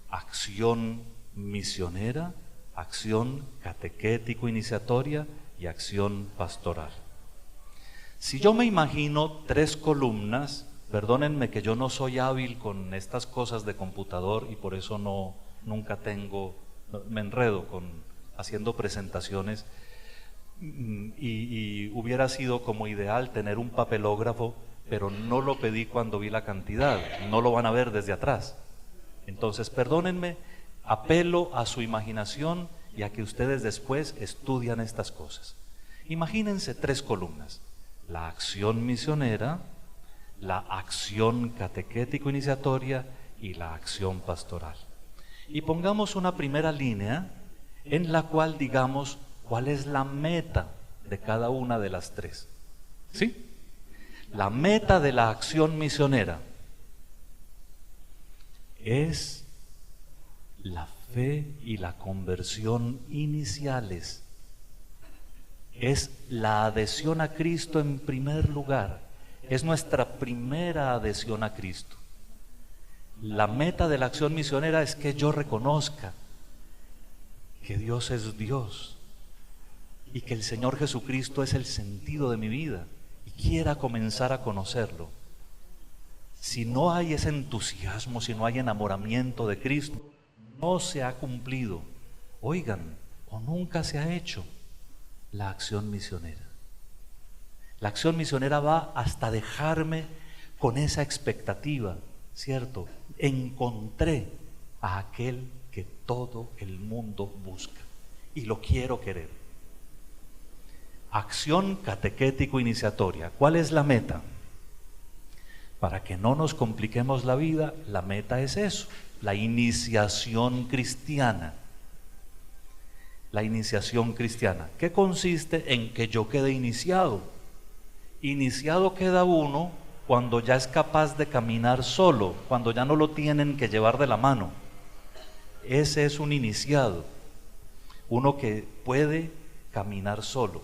Acción misionera, acción catequético-iniciatoria y acción pastoral. Si yo me imagino 3 columnas, perdónenme que yo no soy hábil con estas cosas de computador y por eso nunca me enredo haciendo presentaciones, y hubiera sido como ideal tener un papelógrafo, pero no lo pedí cuando vi la cantidad, no lo van a ver desde atrás. Entonces, perdónenme, apelo a su imaginación y a que ustedes después estudian estas cosas. Imagínense 3 columnas: la acción misionera, la acción catequético-iniciatoria y la acción pastoral. Y pongamos una primera línea en la cual digamos cuál es la meta de cada una de las 3. ¿Sí? La meta de la acción misionera es la fe y la conversión iniciales. Es la adhesión a Cristo en primer lugar. Es nuestra primera adhesión a Cristo. La meta de la acción misionera es que yo reconozca que Dios es Dios y que el Señor Jesucristo es el sentido de mi vida y quiera comenzar a conocerlo. Si no hay ese entusiasmo, si no hay enamoramiento de Cristo, no se ha cumplido, oigan, o nunca se ha hecho la acción misionera. La acción misionera va hasta dejarme con esa expectativa, ¿cierto? Encontré a aquel que todo el mundo busca y lo quiero querer. Acción catequético-iniciatoria. ¿Cuál es la meta? Para que no nos compliquemos la vida, la meta es eso, la iniciación cristiana. La iniciación cristiana, ¿qué consiste en que yo quede iniciado? Iniciado queda uno cuando ya es capaz de caminar solo, cuando ya no lo tienen que llevar de la mano. Ese es un iniciado, uno que puede caminar solo.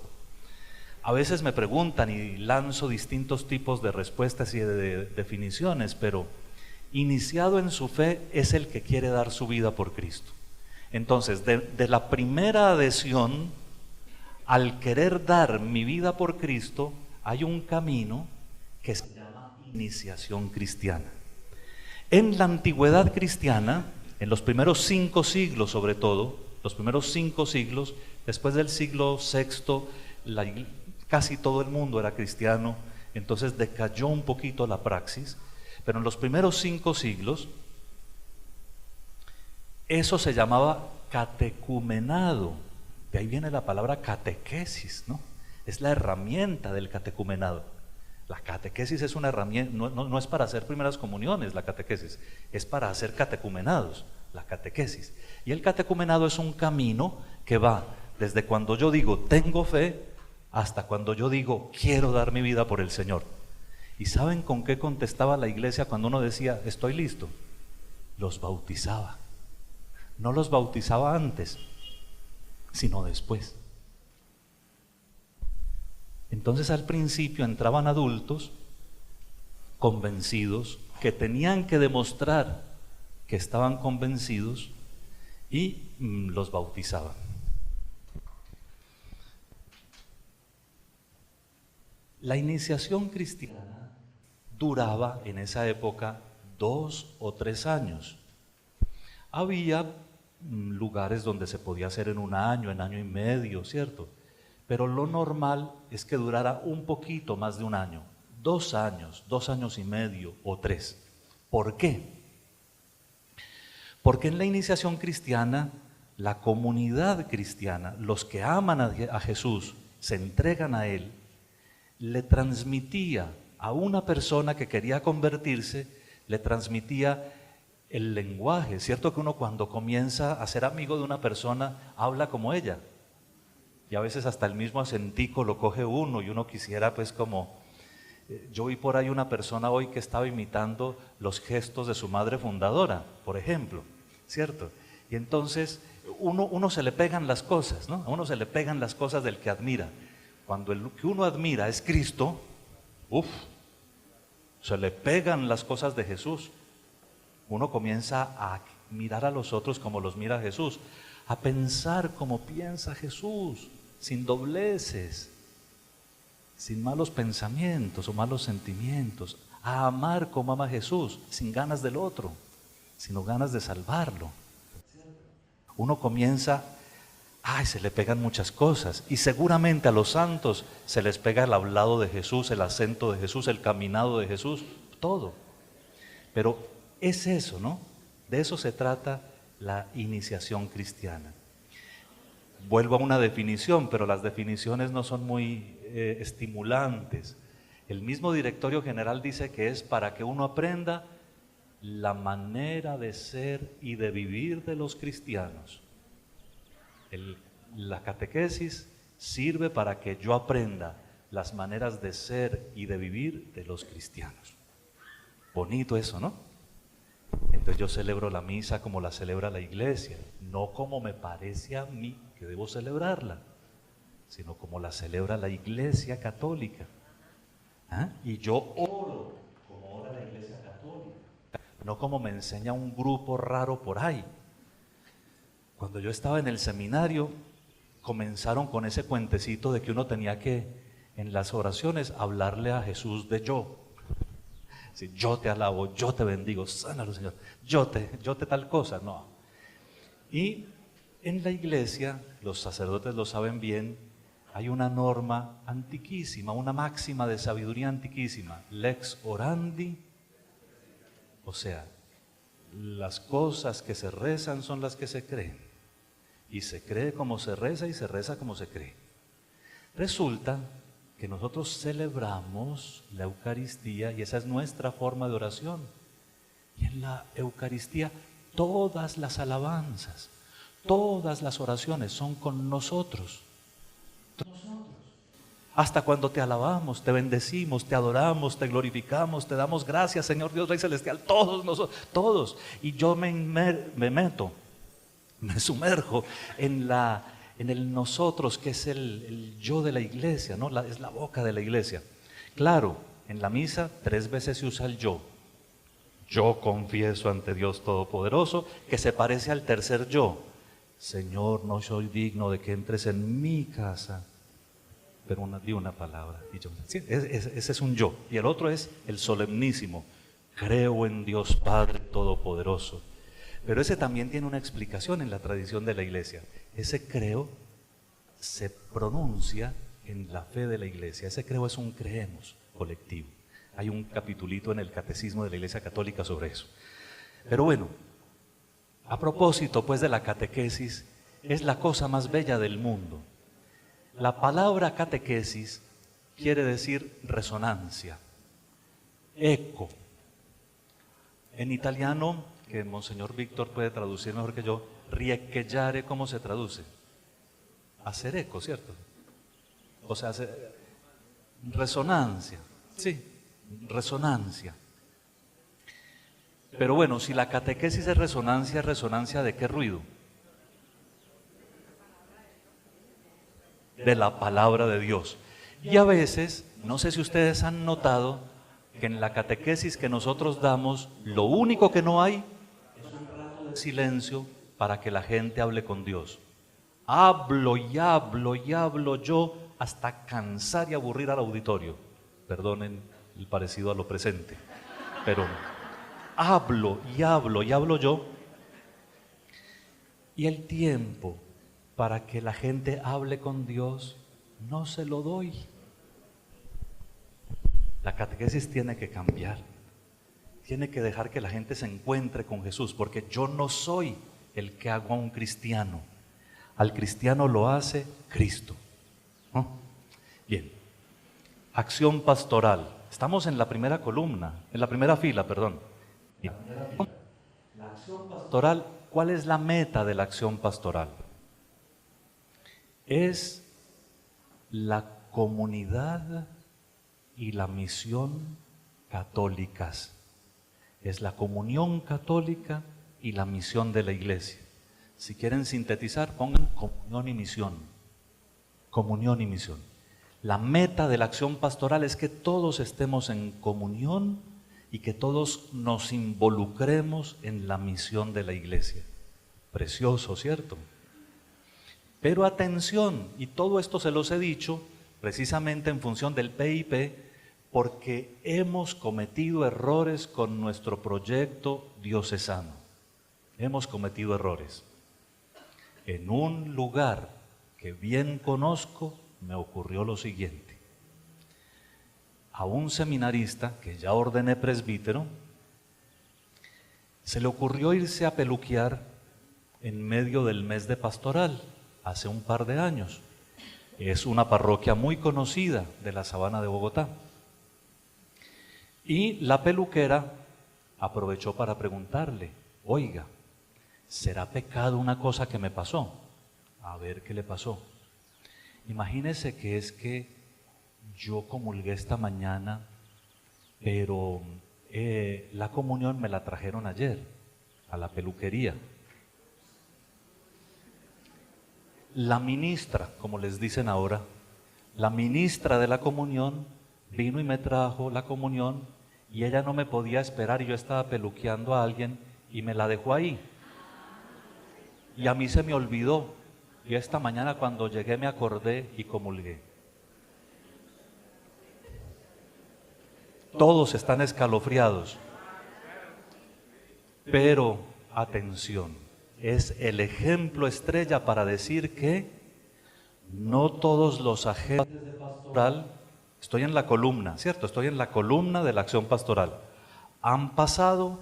A veces me preguntan y lanzo distintos tipos de respuestas y de definiciones, pero iniciado en su fe es el que quiere dar su vida por Cristo. Entonces, de la primera adhesión al querer dar mi vida por Cristo, hay un camino que se llama iniciación cristiana. En la antigüedad cristiana, en los primeros 5 siglos sobre todo, los primeros 5 siglos, después del siglo VI, casi todo el mundo era cristiano, entonces decayó un poquito la praxis, pero en los primeros 5 siglos, eso se llamaba catecumenado. De ahí viene la palabra catequesis, ¿no? Es la herramienta del catecumenado. La catequesis es una herramienta, no es para hacer primeras comuniones, la catequesis, es para hacer catecumenados, la catequesis. Y el catecumenado es un camino que va desde cuando yo digo tengo fe hasta cuando yo digo quiero dar mi vida por el Señor. ¿Y saben con qué contestaba la iglesia cuando uno decía estoy listo? Los bautizaba. No los bautizaba antes, sino después. Entonces al principio entraban adultos convencidos que tenían que demostrar que estaban convencidos y los bautizaban. La iniciación cristiana duraba en esa época 2 o 3 años. Había lugares donde se podía hacer en 1 año, en año y medio, ¿cierto? Pero lo normal es que durara un poquito más de 1 año, 2 años, 2 años y medio o 3. ¿Por qué? Porque en la iniciación cristiana, la comunidad cristiana, los que aman a Jesús, se entregan a Él, le transmitía a una persona que quería convertirse, le transmitía el lenguaje. ¿Cierto que uno cuando comienza a ser amigo de una persona habla como ella? Y a veces hasta el mismo acentico lo coge uno y uno quisiera pues como... Yo vi por ahí una persona hoy que estaba imitando los gestos de su madre fundadora, por ejemplo, ¿cierto? Y entonces uno se le pegan las cosas, ¿no? A uno se le pegan las cosas del que admira. Cuando el que uno admira es Cristo, se le pegan las cosas de Jesús. Uno comienza a mirar a los otros como los mira Jesús, a pensar como piensa Jesús, sin dobleces, sin malos pensamientos o malos sentimientos, a amar como ama Jesús, sin ganas del otro, sino ganas de salvarlo. Uno comienza, se le pegan muchas cosas, y seguramente a los santos se les pega el hablado de Jesús, el acento de Jesús, el caminado de Jesús, todo. Pero es eso, ¿no? De eso se trata la iniciación cristiana. Vuelvo a una definición, pero las definiciones no son muy estimulantes. El mismo directorio general dice que es para que uno aprenda la manera de ser y de vivir de los cristianos. La catequesis sirve para que yo aprenda las maneras de ser y de vivir de los cristianos. Bonito eso, ¿no? Entonces yo celebro la misa como la celebra la iglesia, no como me parece a mí que debo celebrarla, sino como la celebra la Iglesia Católica. Y yo oro como ora la Iglesia Católica, no como me enseña un grupo raro por ahí. Cuando yo estaba en el seminario, comenzaron con ese cuentecito de que uno tenía que, en las oraciones, hablarle a Jesús de yo. Sí, yo te alabo, yo te bendigo, sánalo, Señor, yo te tal cosa, no. Y en la iglesia, los sacerdotes lo saben bien, hay una norma antiquísima, una máxima de sabiduría antiquísima, lex orandi, o sea, las cosas que se rezan son las que se creen, y se cree como se reza y se reza como se cree. Resulta que nosotros celebramos la Eucaristía y esa es nuestra forma de oración. Y en la Eucaristía todas las alabanzas, todas las oraciones son con nosotros. Hasta cuando te alabamos, te bendecimos, te adoramos, te glorificamos, te damos gracias, Señor Dios Rey Celestial, todos nosotros, todos. Y yo me sumerjo en el nosotros, que es el yo de la iglesia, ¿no? Es la boca de la iglesia. Claro, en la misa 3 veces se usa el yo. Yo confieso ante Dios Todopoderoso, que se parece al tercer yo. Señor, no soy digno de que entres en mi casa, pero di una palabra. Y yo, sí, ese es un yo. Y el otro es el solemnísimo. Creo en Dios Padre Todopoderoso. Pero ese también tiene una explicación en la tradición de la iglesia. Ese creo se pronuncia en la fe de la iglesia. Ese creo es un creemos colectivo. Hay un capitulito en el Catecismo de la Iglesia Católica sobre eso. Pero bueno, a propósito pues de la catequesis, es la cosa más bella del mundo. La palabra catequesis quiere decir resonancia, eco. En italiano, que Monseñor Víctor puede traducir mejor que yo, riecheggiare, ¿cómo se traduce? Hacer eco, ¿cierto? O sea, resonancia, sí, resonancia. Pero bueno, si la catequesis es resonancia ¿de qué ruido? De la palabra de Dios. Y a veces, no sé si ustedes han notado que en la catequesis que nosotros damos, lo único que no hay es un rato de silencio para que la gente hable con Dios. Hablo y hablo y hablo yo hasta cansar y aburrir al auditorio. Perdonen el parecido a lo presente, pero hablo y hablo y hablo yo, y el tiempo para que la gente hable con Dios no se lo doy. La catequesis tiene que cambiar, tiene que dejar que la gente se encuentre con Jesús, porque yo no soy el que hago a un cristiano, al cristiano lo hace Cristo, ¿no? Bien, acción pastoral. Estamos en la primera columna, en la primera fila, perdón. Bien. La acción pastoral, ¿cuál es la meta de la acción pastoral? Es la comunidad y la misión católicas. Es la comunión católica y la misión de la iglesia. Si quieren sintetizar, pongan comunión y misión. Comunión y misión. La meta de la acción pastoral es que todos estemos en comunión y que todos nos involucremos en la misión de la iglesia. Precioso, ¿cierto? Pero atención, y todo esto se los he dicho precisamente en función del PIP, porque hemos cometido errores con nuestro proyecto diocesano. Hemos cometido errores. En un lugar que bien conozco, me ocurrió lo siguiente. A un seminarista que ya ordené presbítero, se le ocurrió irse a peluquear en medio del mes de pastoral, hace un par de años. Es una parroquia muy conocida de la Sabana de Bogotá. Y la peluquera aprovechó para preguntarle, oiga, ¿será pecado una cosa que me pasó? A ver qué le pasó. Imagínese que es que yo comulgué esta mañana, pero la comunión me la trajeron ayer a la peluquería. La ministra, como les dicen ahora, la ministra de la comunión vino y me trajo la comunión y ella no me podía esperar y yo estaba peluqueando a alguien y me la dejó ahí. Y a mí se me olvidó y esta mañana cuando llegué me acordé y comulgué. Todos están escalofriados, pero atención, es el ejemplo estrella para decir que no todos los agentes de pastoral, estoy en la columna, ¿cierto? Estoy en la columna de la acción pastoral, han pasado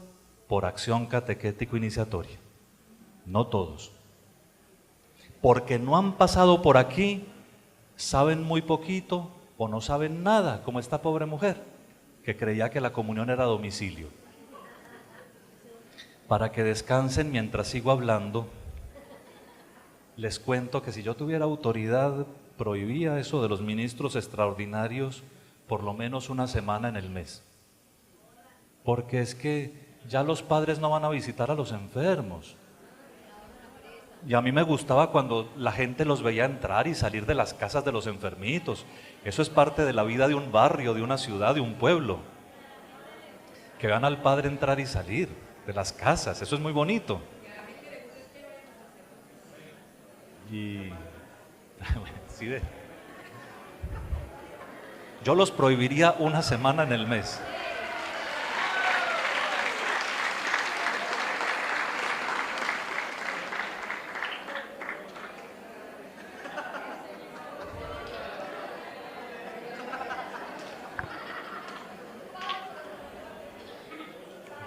por acción catequético-iniciatoria, no todos. Porque no han pasado por aquí, saben muy poquito o no saben nada, como esta pobre mujer que creía que la comunión era a domicilio. Para que descansen mientras sigo hablando, les cuento que si yo tuviera autoridad, prohibía eso de los ministros extraordinarios por lo menos una semana en el mes. Porque es que ya los padres no van a visitar a los enfermos. Y a mí me gustaba cuando la gente los veía entrar y salir de las casas de los enfermitos. Eso es parte de la vida de un barrio, de una ciudad, de un pueblo. Que vean al padre entrar y salir de las casas, eso es muy bonito. Y ¿sí ve? Yo los prohibiría una semana en el mes.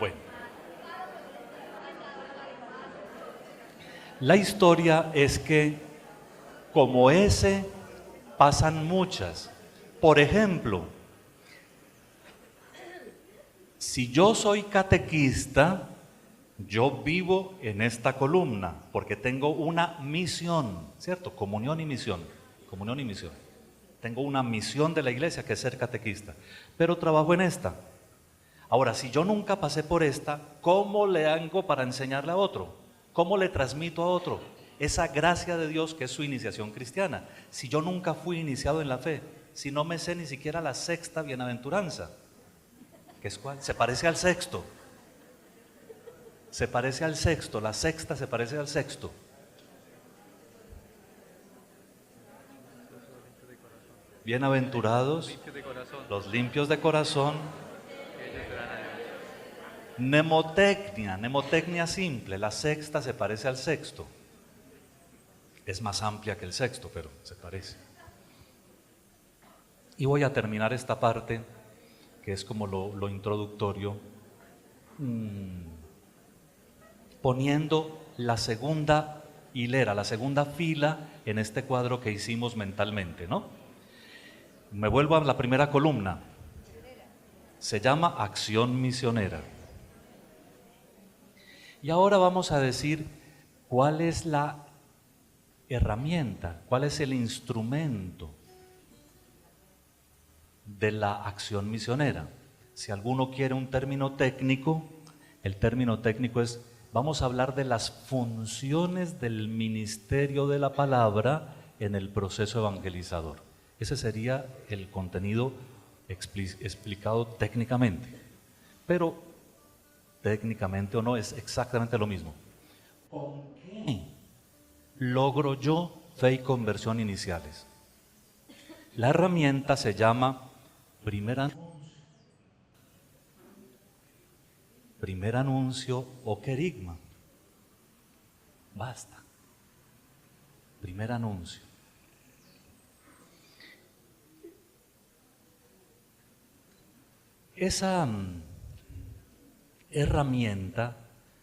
Bueno, la historia es que como ese pasan muchas. Por ejemplo, si yo soy catequista, yo vivo en esta columna porque tengo una misión, ¿cierto? Comunión y misión, comunión y misión. Tengo una misión de la iglesia que es ser catequista, pero trabajo en esta. Ahora, si yo nunca pasé por esta, ¿cómo le hago para enseñarle a otro? ¿Cómo le transmito a otro esa gracia de Dios que es su iniciación cristiana? Si yo nunca fui iniciado en la fe, si no me sé ni siquiera la sexta bienaventuranza, ¿qué es cuál? Se parece al sexto. Se parece al sexto, la sexta se parece al sexto. Bienaventurados los limpios de corazón. Mnemotecnia simple, la sexta se parece al sexto. Es más amplia que el sexto, pero se parece. Y voy a terminar esta parte, que es como lo introductorio, poniendo la segunda hilera, la segunda fila en este cuadro que hicimos mentalmente, ¿no? Me vuelvo a la primera columna. Se llama acción misionera. Y ahora vamos a decir cuál es la herramienta, cuál es el instrumento de la acción misionera. Si alguno quiere un término técnico, el término técnico es, vamos a hablar de las funciones del ministerio de la palabra en el proceso evangelizador. Ese sería el contenido explicado técnicamente. Pero técnicamente o no es exactamente lo mismo. ¿Con qué logro yo fe y conversión iniciales? La herramienta se llama primer anuncio o querigma. Basta. Primer anuncio. Esa herramienta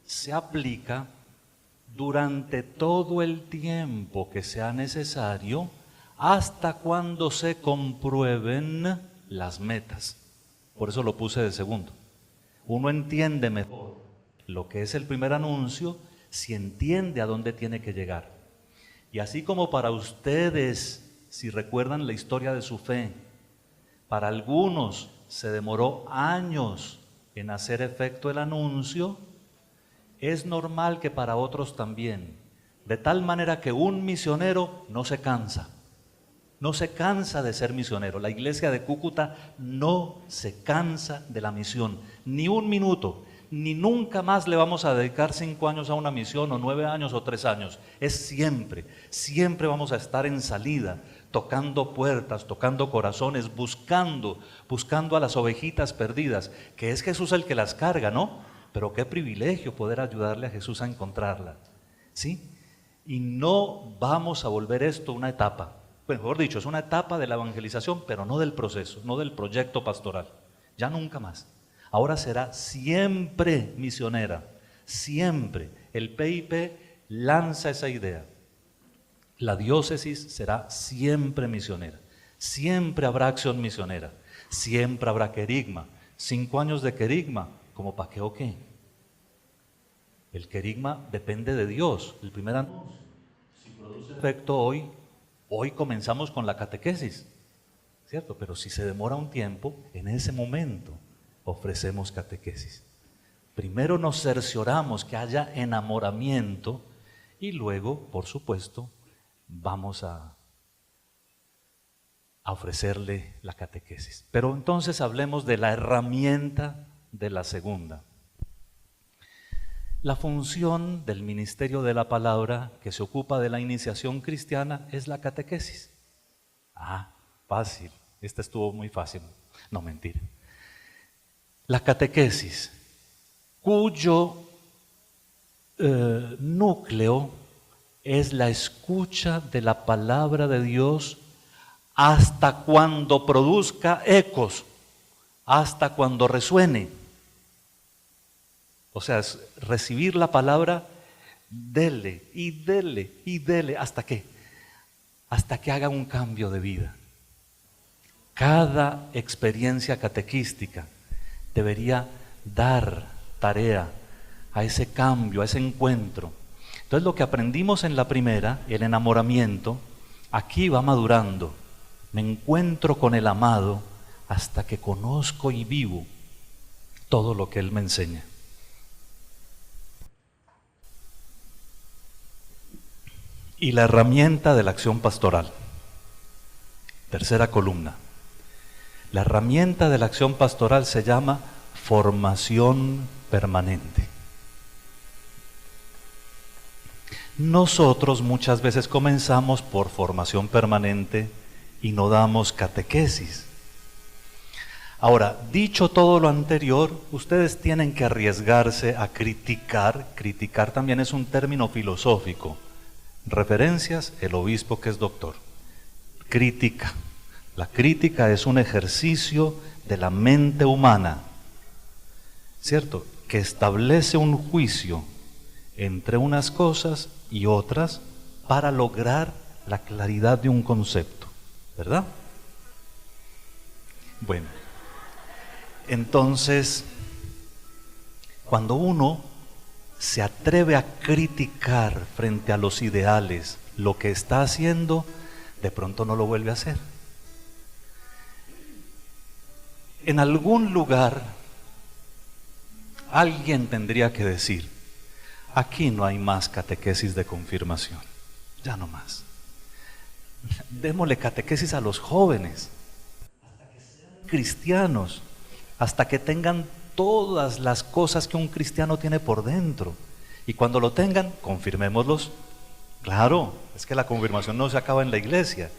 se aplica durante todo el tiempo que sea necesario hasta cuando se comprueben las metas. Por eso lo puse de segundo. Uno entiende mejor lo que es el primer anuncio si entiende a dónde tiene que llegar. Y así como para ustedes, si recuerdan la historia de su fe, para algunos se demoró años en hacer efecto el anuncio, es normal que para otros también, de tal manera que un misionero no se cansa de ser misionero. La iglesia de Cúcuta no se cansa de la misión, ni un minuto, ni nunca más le vamos a dedicar 5 años a una misión, o 9 años, o 3 años. Es siempre vamos a estar en salida, tocando puertas, tocando corazones, buscando a las ovejitas perdidas, que es Jesús el que las carga, ¿no? Pero qué privilegio poder ayudarle a Jesús a encontrarla, ¿sí? Y no vamos a volver esto una etapa, bueno, mejor dicho, es una etapa de la evangelización, pero no del proceso, no del proyecto pastoral, ya nunca más. Ahora será siempre misionera, siempre. El PIP lanza esa idea. La diócesis será siempre misionera, siempre habrá acción misionera, siempre habrá querigma. 5 años de querigma, ¿como para qué o qué? El querigma depende de Dios, el primer anuncio. Si produce efecto hoy comenzamos con la catequesis, ¿cierto? Pero si se demora un tiempo, en ese momento ofrecemos catequesis. Primero nos cercioramos que haya enamoramiento y luego, por supuesto, vamos a ofrecerle la catequesis. Pero entonces hablemos de la herramienta de la segunda. La función del ministerio de la palabra que se ocupa de la iniciación cristiana es la catequesis. Fácil. Esta estuvo muy fácil. No, mentira. La catequesis, cuyo núcleo es la escucha de la palabra de Dios hasta cuando produzca ecos, hasta cuando resuene. O sea, es recibir la palabra, dele, ¿hasta qué? Hasta que haga un cambio de vida. Cada experiencia catequística debería dar tarea a ese cambio, a ese encuentro. Entonces lo que aprendimos en la primera, el enamoramiento, aquí va madurando. Me encuentro con el amado hasta que conozco y vivo todo lo que Él me enseña. Y la herramienta de la acción pastoral. Tercera columna. La herramienta de la acción pastoral se llama formación permanente. Nosotros muchas veces comenzamos por formación permanente y no damos catequesis. Ahora, dicho todo lo anterior, ustedes tienen que arriesgarse a criticar. Criticar también es un término filosófico. Referencias, el obispo que es doctor. Crítica. La crítica es un ejercicio de la mente humana, ¿cierto? Que establece un juicio entre unas cosas y otras para lograr la claridad de un concepto, ¿verdad? Bueno, entonces, cuando uno se atreve a criticar frente a los ideales lo que está haciendo, de pronto no lo vuelve a hacer. en algún lugar alguien tendría que decir, aquí no hay más catequesis de confirmación, ya no más. Démosle catequesis a los jóvenes, cristianos, hasta que tengan todas las cosas que un cristiano tiene por dentro. Y cuando lo tengan, confirmémoslos. Claro, es que la confirmación no se acaba en la iglesia.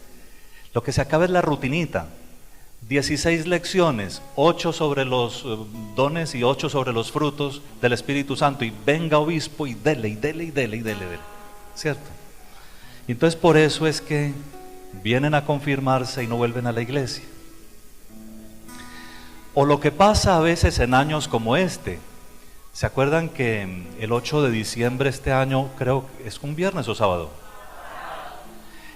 Lo que se acaba es la rutinita. 16 lecciones, 8 sobre los dones y 8 sobre los frutos del Espíritu Santo. Y venga obispo y dele, y dele, y dele, y dele, dele. ¿Cierto? Y entonces por eso es que vienen a confirmarse y no vuelven a la iglesia. O lo que pasa a veces en años como este. ¿Se acuerdan que el 8 de diciembre este año, creo que es un viernes o sábado?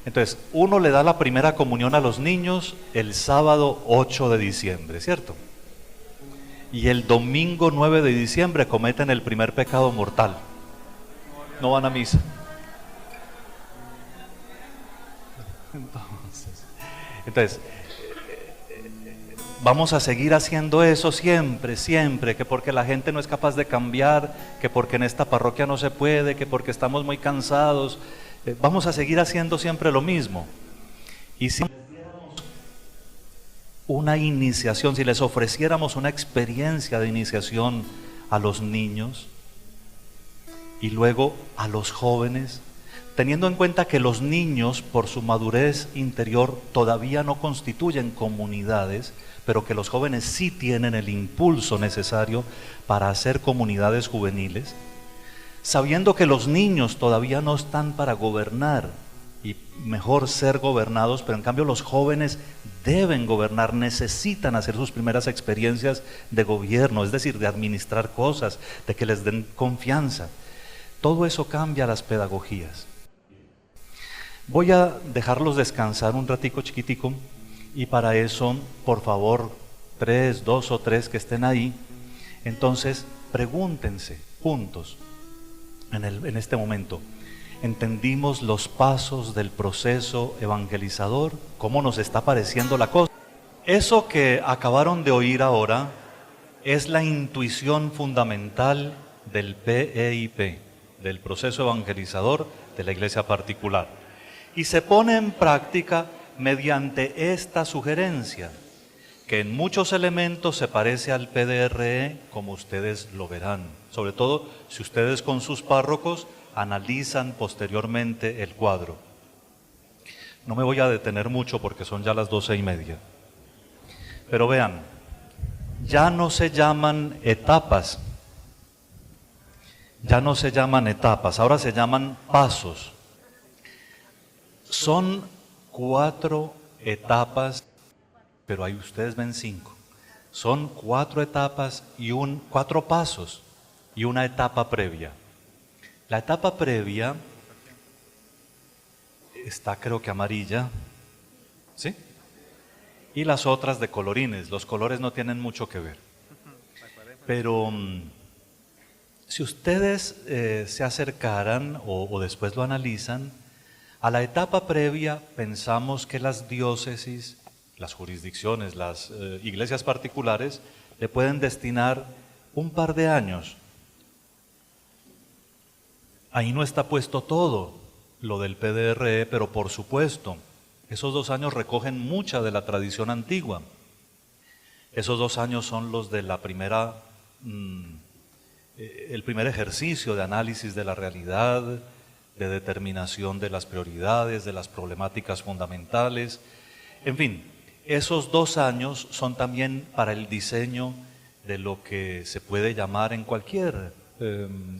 Entonces, uno le da la primera comunión a los niños el sábado 8 de diciembre, ¿cierto? Y el domingo 9 de diciembre cometen el primer pecado mortal. No van a misa. Entonces, vamos a seguir haciendo eso siempre, siempre, que porque la gente no es capaz de cambiar, que porque en esta parroquia no se puede, que porque estamos muy cansados, vamos a seguir haciendo siempre lo mismo. Y si una iniciación, si les ofreciéramos una experiencia de iniciación a los niños y luego a los jóvenes, teniendo en cuenta que los niños por su madurez interior todavía no constituyen comunidades, pero que los jóvenes sí tienen el impulso necesario para hacer comunidades juveniles, sabiendo que los niños todavía no están para gobernar y mejor ser gobernados, pero en cambio los jóvenes deben gobernar, necesitan hacer sus primeras experiencias de gobierno, es decir, de administrar cosas, de que les den confianza. Todo eso cambia las pedagogías. Voy a dejarlos descansar un ratico chiquitico y para eso, por favor, 2 o 3 que estén ahí, entonces pregúntense juntos en este momento, ¿entendimos los pasos del proceso evangelizador? ¿Cómo nos está pareciendo la cosa? Eso que acabaron de oír ahora es la intuición fundamental del PEIP, del proceso evangelizador de la iglesia particular. Y se pone en práctica mediante esta sugerencia, que en muchos elementos se parece al PDRE, como ustedes lo verán, sobre todo si ustedes con sus párrocos analizan posteriormente el cuadro. No me voy a detener mucho porque son ya las 12:30. Pero vean, ya no se llaman etapas, ahora se llaman pasos. Son 4 etapas, pero ahí ustedes ven 5. Son 4 etapas y 4 pasos y una etapa previa. La etapa previa está, creo que amarilla, ¿sí? Y las otras de colorines. Los colores no tienen mucho que ver. Pero si ustedes se acercaran o después lo analizan, a la etapa previa pensamos que las diócesis, las jurisdicciones, las iglesias particulares le pueden destinar un par de años. Ahí no está puesto todo lo del PDRE, pero por supuesto, esos 2 años recogen mucha de la tradición antigua. Esos 2 años son los de la el primer ejercicio de análisis de la realidad, de determinación de las prioridades, de las problemáticas fundamentales. En fin, esos 2 años son también para el diseño de lo que se puede llamar en cualquier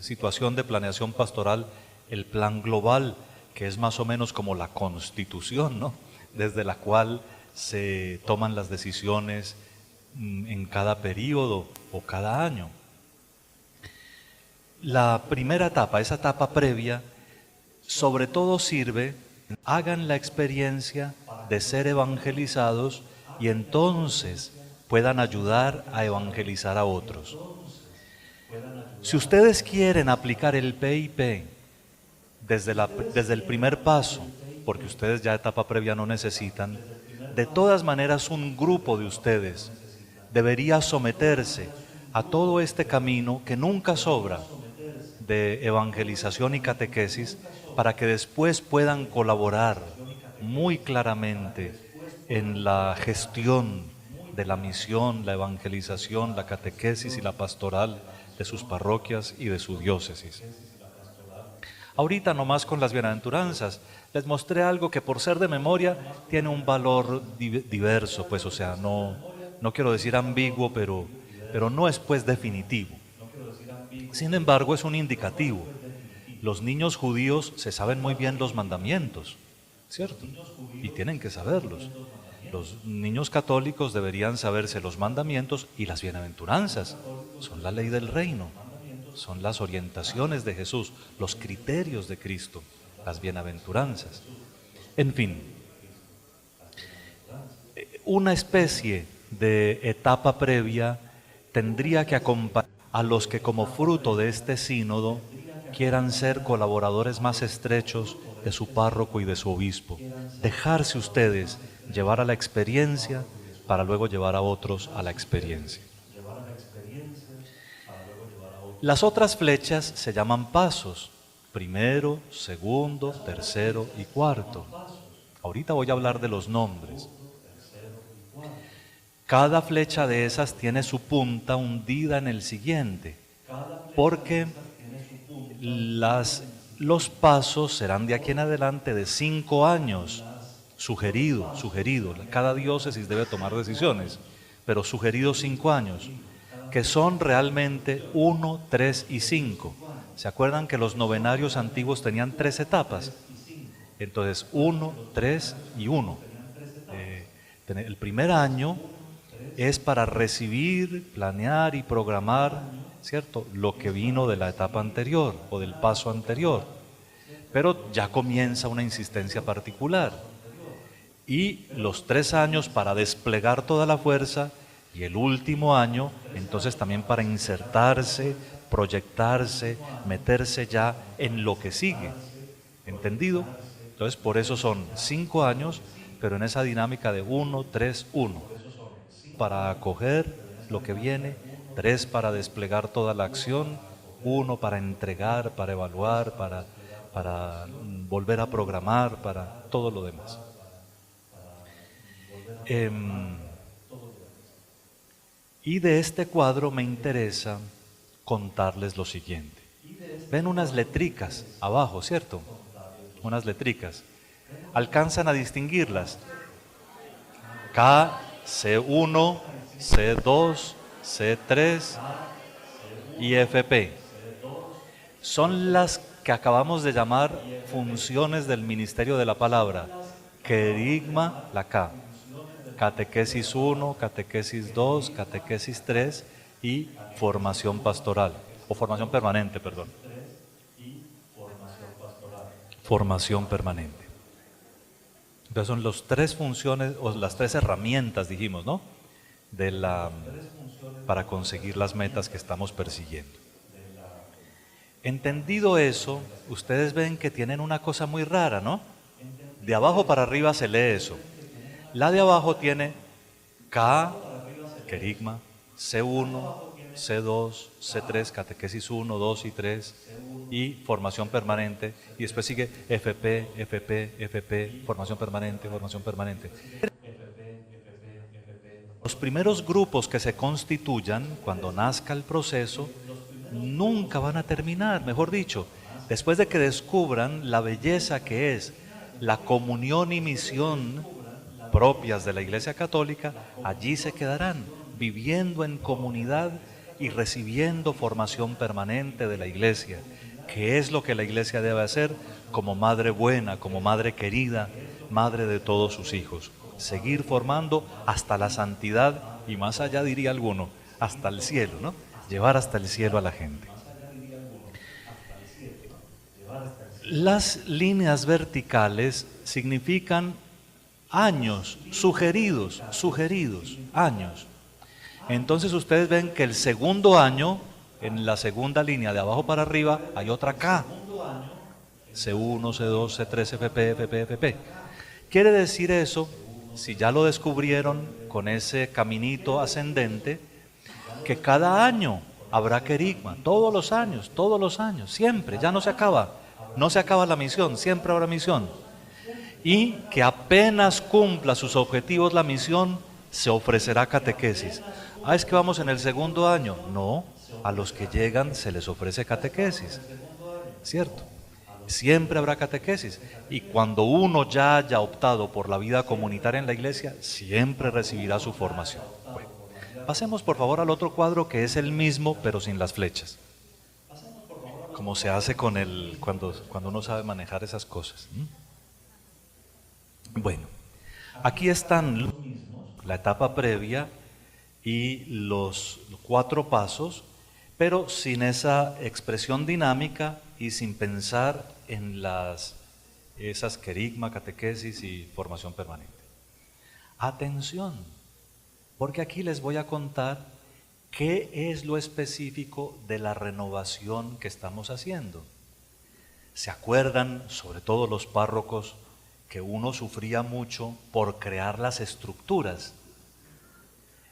situación de planeación pastoral el plan global, que es más o menos como la constitución, ¿no? Desde la cual se toman las decisiones en cada periodo o cada año. La primera etapa, esa etapa previa, sobre todo sirve, hagan la experiencia de ser evangelizados y entonces puedan ayudar a evangelizar a otros. Si ustedes quieren aplicar el PIP desde el primer paso, porque ustedes ya etapa previa no necesitan, de todas maneras un grupo de ustedes debería someterse a todo este camino que nunca sobra de evangelización y catequesis para que después puedan colaborar muy claramente en la gestión de la misión, la evangelización, la catequesis y la pastoral de sus parroquias y de su diócesis. Ahorita nomás con las bienaventuranzas les mostré algo que por ser de memoria tiene un valor diverso, pues, o sea, no quiero decir ambiguo, pero no es pues definitivo. Sin embargo, es un indicativo. Los niños judíos se saben muy bien los mandamientos, ¿cierto? Y tienen que saberlos. Los niños católicos deberían saberse los mandamientos y las bienaventuranzas. Son la ley del reino, son las orientaciones de Jesús, los criterios de Cristo, las bienaventuranzas. En fin, una especie de etapa previa tendría que acompañar a los que como fruto de este sínodo quieran ser colaboradores más estrechos de su párroco y de su obispo. Dejarse ustedes llevar a la experiencia para luego llevar a otros a la experiencia. Las otras flechas se llaman pasos, primero, segundo, tercero y cuarto. Ahorita voy a hablar de los nombres. Cada flecha de esas tiene su punta hundida en el siguiente, porque los pasos serán de aquí en adelante de 5 años, sugerido, cada diócesis debe tomar decisiones, pero sugerido 5 años, que son realmente 1, 3 y 5. ¿Se acuerdan que los novenarios antiguos tenían 3 etapas? Entonces 1, 3 y 1. El primer año es para recibir, planear y programar, ¿cierto?, lo que vino de la etapa anterior o del paso anterior. Pero ya comienza una insistencia particular. Y los 3 años para desplegar toda la fuerza y el último año, entonces también para insertarse, proyectarse, meterse ya en lo que sigue. ¿Entendido? Entonces por eso son 5 años, pero en esa dinámica de 1, 3, 1. Para acoger lo que viene, 3 para desplegar toda la acción, 1 para entregar, para evaluar, para volver a programar, para todo lo demás. Y de este cuadro me interesa contarles lo siguiente. Ven unas letricas abajo, ¿cierto? Unas letricas. ¿Alcanzan a distinguirlas? K, C1, C2, C3 y FP. Son las que acabamos de llamar funciones del ministerio de la palabra. Querigma, la K. Catequesis 1, catequesis 2, catequesis 3 y formación pastoral, o formación permanente, perdón. Formación permanente. Entonces son las 3 funciones, o las 3 herramientas, dijimos, ¿no?, para conseguir las metas que estamos persiguiendo. Entendido eso, ustedes ven que tienen una cosa muy rara, ¿no? De abajo para arriba se lee eso. La de abajo tiene K, querigma, C1, C2, C3, catequesis 1, 2 y 3 y formación permanente, y después sigue FP, FP, FP, formación permanente, formación permanente. Los primeros grupos que se constituyan cuando nazca el proceso nunca van a terminar, mejor dicho, después de que descubran la belleza que es la comunión y misión propias de la Iglesia Católica, allí se quedarán, viviendo en comunidad y recibiendo formación permanente de la Iglesia, que es lo que la Iglesia debe hacer como madre buena, como madre querida, madre de todos sus hijos. Seguir formando hasta la santidad y más allá, diría alguno, hasta el cielo, ¿no? Llevar hasta el cielo a la gente. Las líneas verticales significan años, sugeridos, años. Entonces ustedes ven que el segundo año, en la segunda línea de abajo para arriba, hay otra K. C1, C2, C3, FP, FP, FP. Quiere decir eso si ya lo descubrieron con ese caminito ascendente, que cada año habrá querigma, todos los años, siempre, ya no se acaba la misión, siempre habrá misión. Y que apenas cumpla sus objetivos la misión, se ofrecerá catequesis. Es que vamos en el segundo año. No, a los que llegan se les ofrece catequesis, ¿cierto? Siempre habrá catequesis. Y cuando uno ya haya optado por la vida comunitaria en la iglesia, siempre recibirá su formación. Bueno, pasemos por favor al otro cuadro, que es el mismo pero sin las flechas, como se hace con cuando uno sabe manejar esas cosas. Bueno, aquí están la etapa previa y los 4 pasos, pero sin esa expresión dinámica y sin pensar en esas querigma, catequesis y formación permanente. Atención, porque aquí les voy a contar qué es lo específico de la renovación que estamos haciendo. ¿Se acuerdan, sobre todo los párrocos, que uno sufría mucho por crear las estructuras?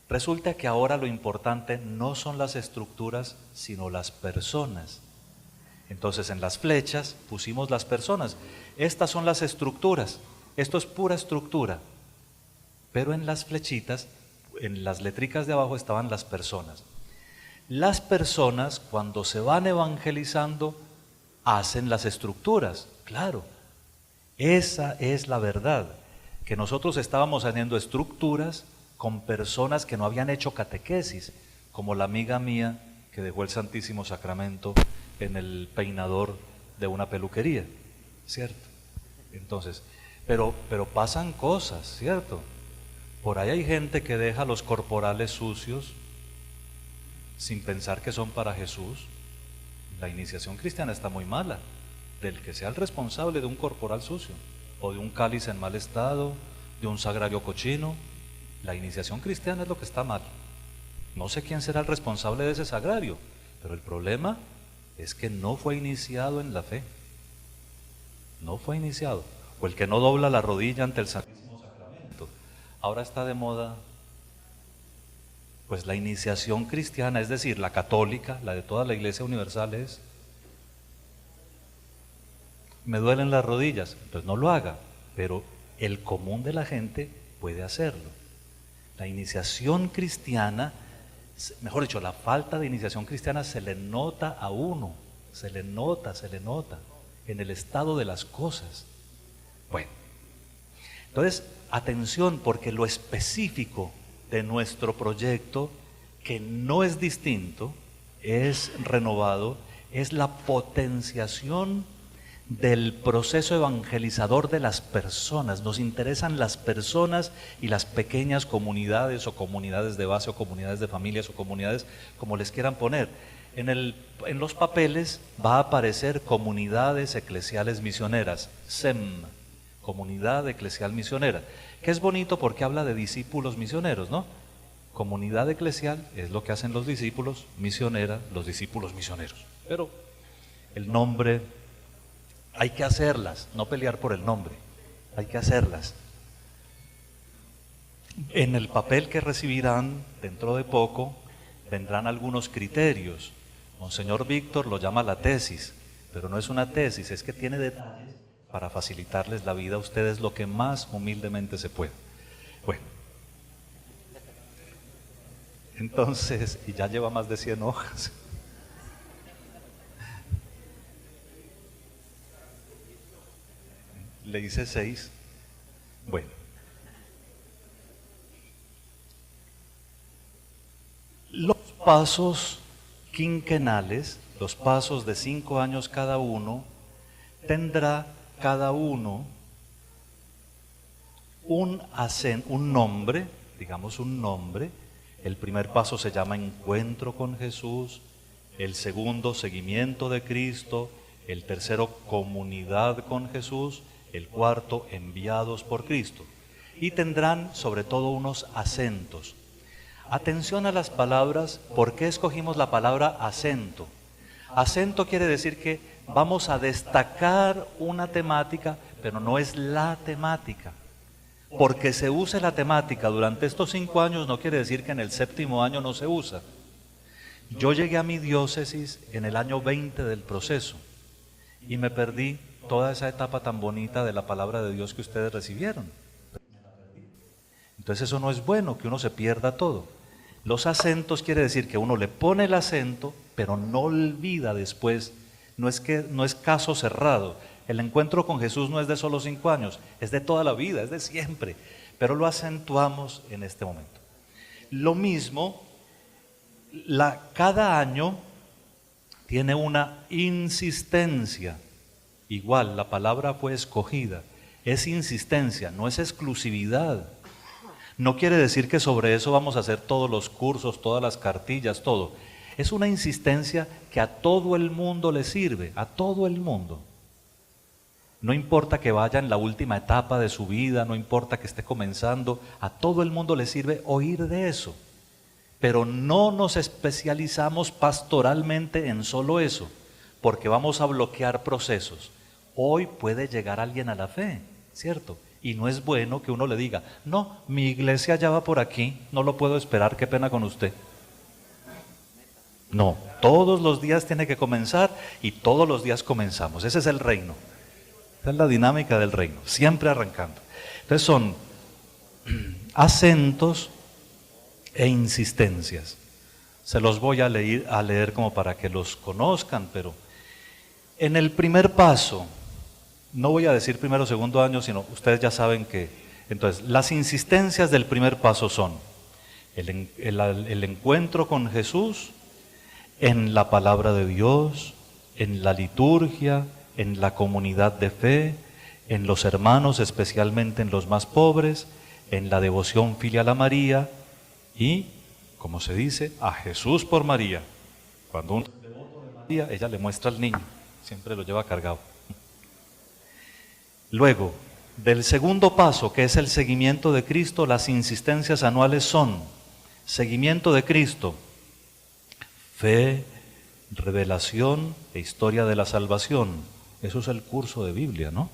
Resulta que ahora lo importante no son las estructuras, sino las personas. Entonces en las flechas pusimos las personas. Estas son las estructuras, esto es pura estructura. Pero en las flechitas, en las letricas de abajo estaban las personas. Las personas, cuando se van evangelizando, hacen las estructuras, claro. Esa es la verdad, que nosotros estábamos haciendo estructuras con personas que no habían hecho catequesis, como la amiga mía que dejó el Santísimo Sacramento en el peinador de una peluquería, ¿cierto? Entonces, pero pasan cosas, ¿cierto? Por ahí hay gente que deja los corporales sucios sin pensar que son para Jesús. La iniciación cristiana está muy mala, del que sea el responsable de un corporal sucio, o de un cáliz en mal estado, de un sagrario cochino. La iniciación cristiana es lo que está mal. No sé quién será el responsable de ese sagrario, pero el problema es que no fue iniciado en la fe. No fue iniciado. O el que no dobla la rodilla ante el Santísimo Sacramento. Ahora está de moda, pues la iniciación cristiana, es decir, la católica, la de toda la Iglesia Universal es: me duelen las rodillas, pues no lo haga, pero el común de la gente puede hacerlo. La iniciación cristiana, mejor dicho, la falta de iniciación cristiana se le nota a uno, se le nota en el estado de las cosas. Bueno, entonces, atención, porque lo específico de nuestro proyecto, que no es distinto, es renovado, es la potenciación del proceso evangelizador de las personas. Nos interesan las personas y las pequeñas comunidades, o comunidades de base, o comunidades de familias, o comunidades como les quieran poner. En los papeles va a aparecer comunidades eclesiales misioneras, SEM, comunidad eclesial misionera, que es bonito porque habla de discípulos misioneros, ¿no? Comunidad eclesial es lo que hacen los discípulos, misionera, los discípulos misioneros. Pero el nombre, hay que hacerlas, no pelear por el nombre, hay que hacerlas. En el papel que recibirán dentro de poco vendrán algunos criterios. Monseñor Víctor lo llama la tesis, pero no es una tesis, es que tiene detalles para facilitarles la vida a ustedes lo que más humildemente se puede. Bueno, entonces, y ya lleva más de 100 hojas. Le hice 6. Bueno. Los pasos quinquenales, los pasos de 5 años cada uno, tendrá cada uno un nombre, digamos un nombre. El primer paso se llama Encuentro con Jesús, el segundo Seguimiento de Cristo, el tercero Comunidad con Jesús, el cuarto Enviados por Cristo. Y tendrán sobre todo unos acentos. Atención a las palabras. ¿Por qué escogimos la palabra acento? Acento quiere decir que vamos a destacar una temática, pero no es la temática. Porque se use la temática durante estos 5 años no quiere decir que en el 7.º año no se usa. Yo llegué a mi diócesis en el año 20 del proceso y me perdí toda esa etapa tan bonita de la palabra de Dios que ustedes recibieron. Entonces eso no es bueno, que uno se pierda todo. Los acentos quiere decir que uno le pone el acento, pero no olvida después. No es caso cerrado. El encuentro con Jesús no es de solo 5 años, es de toda la vida, es de siempre. Pero lo acentuamos en este momento. Lo mismo, cada año tiene una insistencia. Igual, la palabra fue escogida. Es insistencia, no es exclusividad. No quiere decir que sobre eso vamos a hacer todos los cursos, todas las cartillas, todo. Es una insistencia que a todo el mundo le sirve, a todo el mundo. No importa que vaya en la última etapa de su vida, no importa que esté comenzando, a todo el mundo le sirve oír de eso. Pero no nos especializamos pastoralmente en solo eso, porque vamos a bloquear procesos. Hoy puede llegar alguien a la fe, ¿cierto? Y no es bueno que uno le diga, no, mi iglesia ya va por aquí, no lo puedo esperar, qué pena con usted. No, todos los días tiene que comenzar y todos los días comenzamos. Ese es el reino. Esa es la dinámica del reino, siempre arrancando. Entonces son acentos e insistencias. Se los voy a leer como para que los conozcan, pero en el primer paso, no voy a decir primero o segundo año, sino ustedes ya saben que, entonces, las insistencias del primer paso son el encuentro con Jesús, en la palabra de Dios, en la liturgia, en la comunidad de fe, en los hermanos, especialmente en los más pobres, en la devoción filial a María y, como se dice, a Jesús por María. Cuando uno es devoto de María, ella le muestra al niño, siempre lo lleva cargado. Luego, del segundo paso, que es el seguimiento de Cristo, las insistencias anuales son seguimiento de Cristo, fe, revelación e historia de la salvación. Eso es el curso de Biblia, ¿no?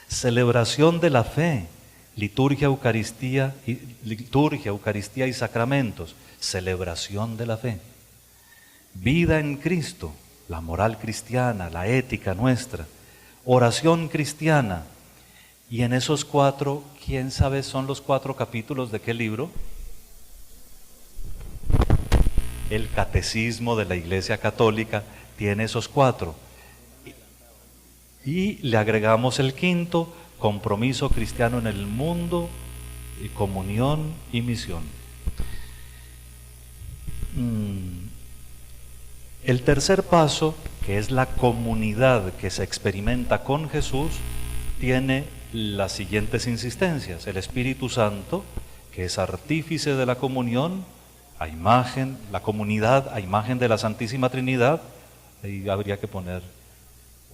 Celebración de la fe, liturgia, Eucaristía y sacramentos, celebración de la fe. Vida en Cristo, la moral cristiana, la ética nuestra, oración cristiana. Y en esos 4, ¿quién sabe son los 4 capítulos de qué libro? El Catecismo de la Iglesia Católica tiene esos 4. Y le agregamos el 5, compromiso cristiano en el mundo, y comunión y misión. El tercer paso, que es la comunidad que se experimenta con Jesús, tiene las siguientes insistencias. El Espíritu Santo, que es artífice de la comunión, a imagen, la comunidad a imagen de la Santísima Trinidad. Ahí habría que poner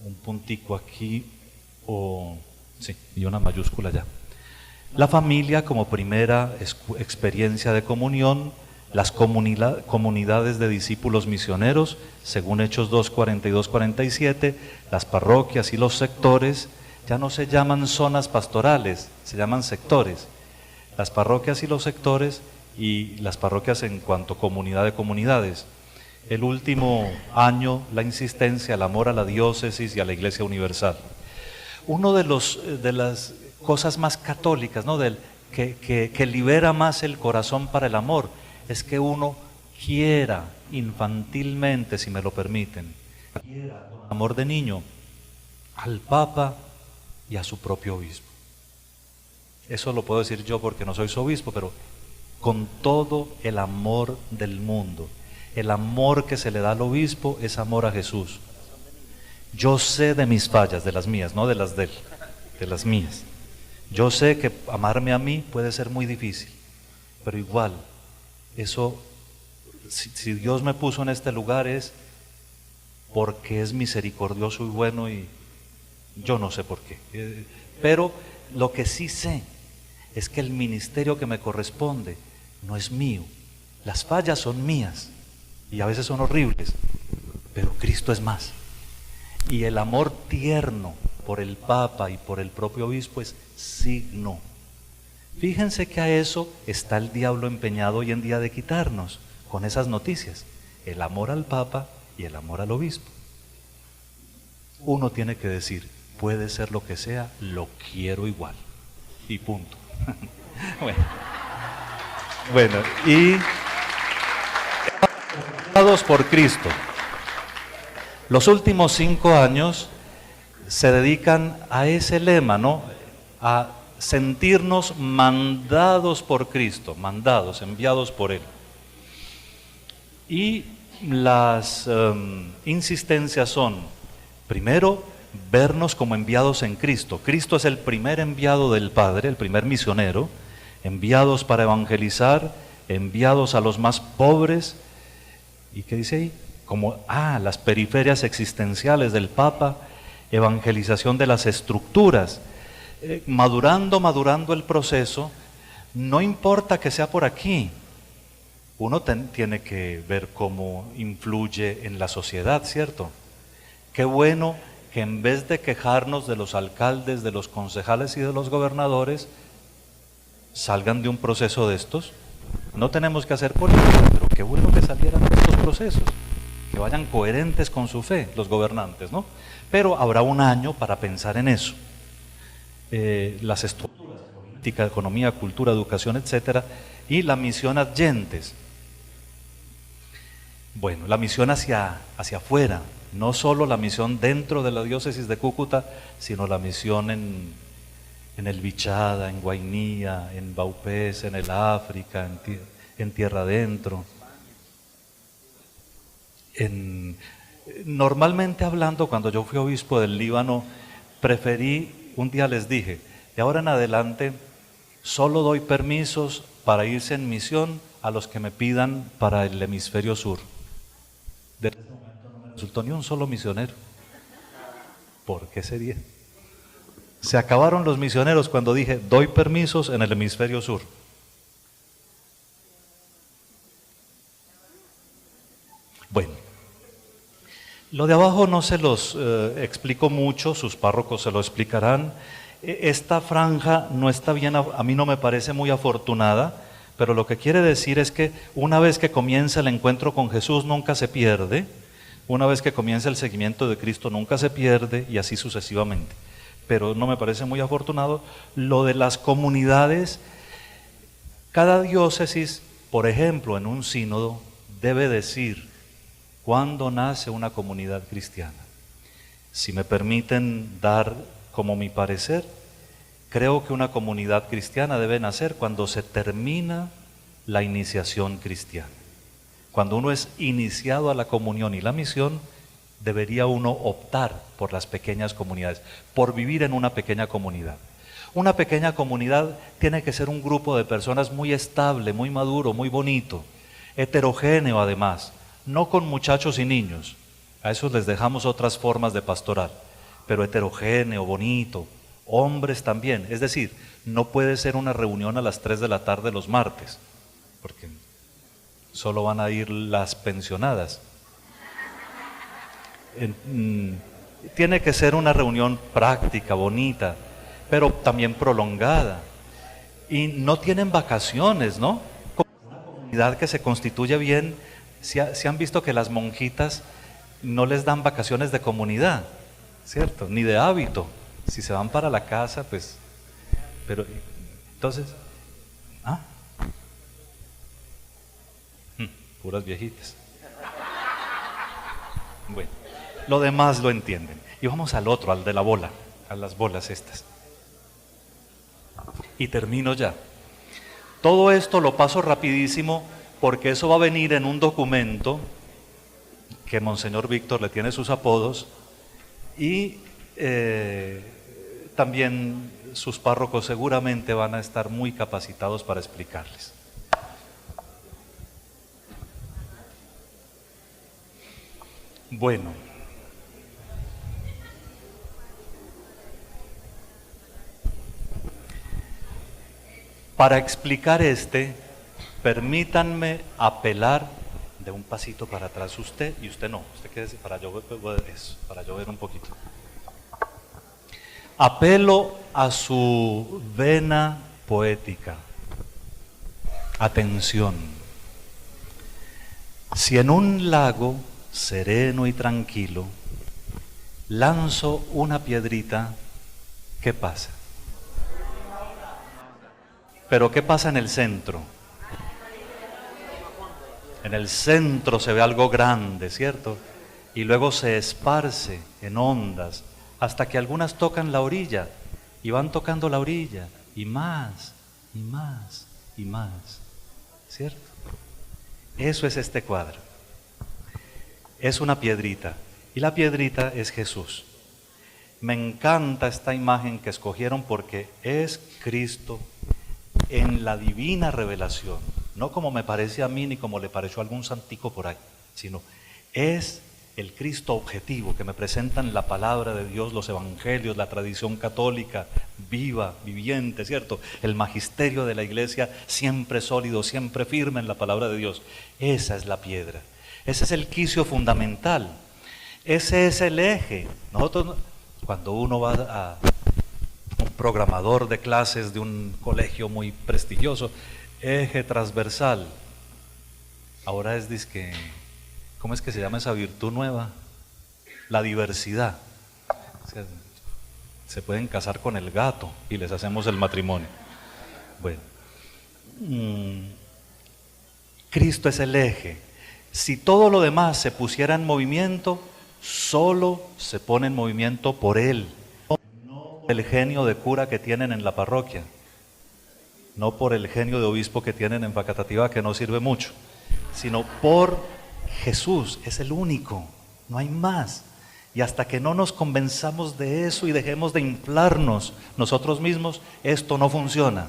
un puntico aquí, y una mayúscula ya. La familia como primera experiencia de comunión, las comunidades de discípulos misioneros, según Hechos 2, 42, 47, las parroquias y los sectores, ya no se llaman zonas pastorales, se llaman sectores. Las parroquias y los sectores, y las parroquias en cuanto comunidad de comunidades. El último año, la insistencia, el amor a la diócesis y a la Iglesia Universal. Uno de las cosas más católicas, ¿no? que libera más el corazón para el amor, es que uno quiera infantilmente, si me lo permiten, quiera con amor de niño al Papa y a su propio obispo. Eso lo puedo decir yo porque no soy su obispo, pero con todo el amor del mundo. El amor que se le da al obispo es amor a Jesús. Yo sé de mis fallas, de las mías, no de las de él, de las mías. Yo sé que amarme a mí puede ser muy difícil, pero igual, eso, si Dios me puso en este lugar es porque es misericordioso y bueno, y yo no sé por qué. Pero lo que sí sé es que el ministerio que me corresponde no es mío. Las fallas son mías y a veces son horribles, pero Cristo es más. Y el amor tierno por el Papa y por el propio obispo es signo Fíjense que a eso está el diablo empeñado hoy en día de quitarnos con esas noticias. El amor al Papa y el amor al obispo. Uno tiene que decir, puede ser lo que sea, lo quiero igual. Y punto. Bueno, y dados por Cristo. Los últimos 5 años se dedican a ese lema, ¿no? A sentirnos mandados por Cristo, mandados, enviados por Él. Y las insistencias son, primero, vernos como enviados en Cristo. Cristo es el primer enviado del Padre, el primer misionero, enviados para evangelizar, enviados a los más pobres. ¿Y qué dice ahí? Como, las periferias existenciales del Papa, evangelización de las estructuras, madurando el proceso. No importa que sea por aquí, uno tiene que ver cómo influye en la sociedad, ¿cierto? Qué bueno que en vez de quejarnos de los alcaldes, de los concejales y de los gobernadores, salgan de un proceso de estos. No tenemos que hacer política, pero qué bueno que salieran de estos procesos, que vayan coherentes con su fe los gobernantes, ¿no? Pero habrá un año para pensar en eso. Las estructuras, política, economía, cultura, educación, etcétera, y la misión adyentes. Bueno, la misión hacia afuera, no solo la misión dentro de la diócesis de Cúcuta, sino la misión en el Bichada, en Guainía, en Baupés, en el África, en Tierra Adentro. Normalmente hablando, cuando yo fui obispo del Líbano, un día les dije, de ahora en adelante solo doy permisos para irse en misión a los que me pidan para el hemisferio sur. De ese momento no me resultó ni un solo misionero. ¿Por qué sería? Se acabaron los misioneros cuando dije, doy permisos en el hemisferio sur. Bueno, lo de abajo no se los explico mucho, sus párrocos se lo explicarán. Esta franja no está bien, a mí no me parece muy afortunada, pero lo que quiere decir es que una vez que comienza el encuentro con Jesús nunca se pierde, una vez que comienza el seguimiento de Cristo nunca se pierde y así sucesivamente. Pero no me parece muy afortunado. Lo de las comunidades, cada diócesis, por ejemplo, en un sínodo, debe decir cuándo nace una comunidad cristiana. Si me permiten dar como mi parecer, creo que una comunidad cristiana debe nacer cuando se termina la iniciación cristiana. Cuando uno es iniciado a la comunión y la misión, debería uno optar por las pequeñas comunidades, por vivir en una pequeña comunidad. Una pequeña comunidad tiene que ser un grupo de personas muy estable, muy maduro, muy bonito, heterogéneo además, no con muchachos y niños. A esos les dejamos otras formas de pastoral, pero heterogéneo, bonito, hombres también. Es decir, no puede ser una reunión a las 3 de la tarde los martes, porque solo van a ir las pensionadas. Tiene que ser una reunión práctica, bonita, pero también prolongada. Y no tienen vacaciones, ¿no? Como una comunidad que se constituye bien, si han visto que las monjitas no les dan vacaciones de comunidad, ¿cierto? Ni de hábito. Si se van para la casa, pues... Pero, entonces... puras viejitas. Bueno, lo demás lo entienden. Y vamos al otro, al de la bola, a las bolas estas. Y termino ya. Todo esto lo paso rapidísimo porque eso va a venir en un documento que Monseñor Víctor le tiene sus apodos y también sus párrocos seguramente van a estar muy capacitados para explicarles. Bueno, para explicar permítanme apelar de un pasito para atrás usted y usted no, usted quédese para yo ver un poquito. Apelo a su vena poética. Atención. Si en un lago sereno y tranquilo lanzo una piedrita, ¿qué pasa? Pero ¿qué pasa en el centro? En el centro se ve algo grande, ¿cierto? Y luego se esparce en ondas hasta que algunas tocan la orilla y van tocando la orilla y más y más y más, ¿cierto? Eso es este cuadro. Es una piedrita y la piedrita es Jesús. Me encanta esta imagen que escogieron porque es Cristo en la divina revelación, no como me parece a mí ni como le pareció a algún santico por ahí, sino es el Cristo objetivo que me presentan la palabra de Dios, los evangelios, la tradición católica, viva, viviente, ¿cierto? El magisterio de la iglesia siempre sólido, siempre firme en la palabra de Dios. Esa es la piedra, ese es el quicio fundamental, ese es el eje. Nosotros, cuando uno va a un programador de clases de un colegio muy prestigioso, eje transversal, ahora es dizque, ¿cómo es que se llama esa virtud nueva? La diversidad. O sea, se pueden casar con el gato y les hacemos el matrimonio. Bueno, Cristo es el eje. Si todo lo demás se pusiera en movimiento, solo se pone en movimiento por Él. No por el genio de cura que tienen en la parroquia, no por el genio de obispo que tienen en Facatativá, que no sirve mucho, sino por Jesús. Es el único, no hay más. Y hasta que no nos convenzamos de eso y dejemos de inflarnos nosotros mismos, esto no funciona.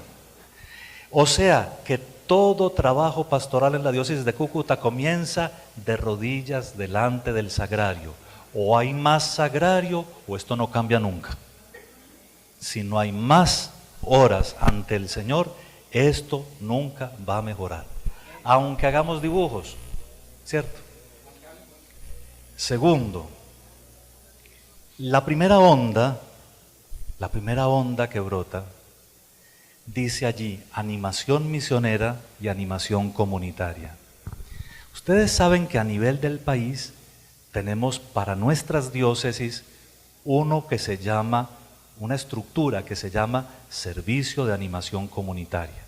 O sea, que todo trabajo pastoral en la diócesis de Cúcuta comienza de rodillas delante del sagrario. O hay más sagrario o esto no cambia nunca. Si no hay más horas ante el Señor, esto nunca va a mejorar. Aunque hagamos dibujos, ¿cierto? Segundo, la primera onda que brota, dice allí animación misionera y animación comunitaria. Ustedes saben que a nivel del país tenemos para nuestras diócesis una estructura que se llama Servicio de Animación Comunitaria,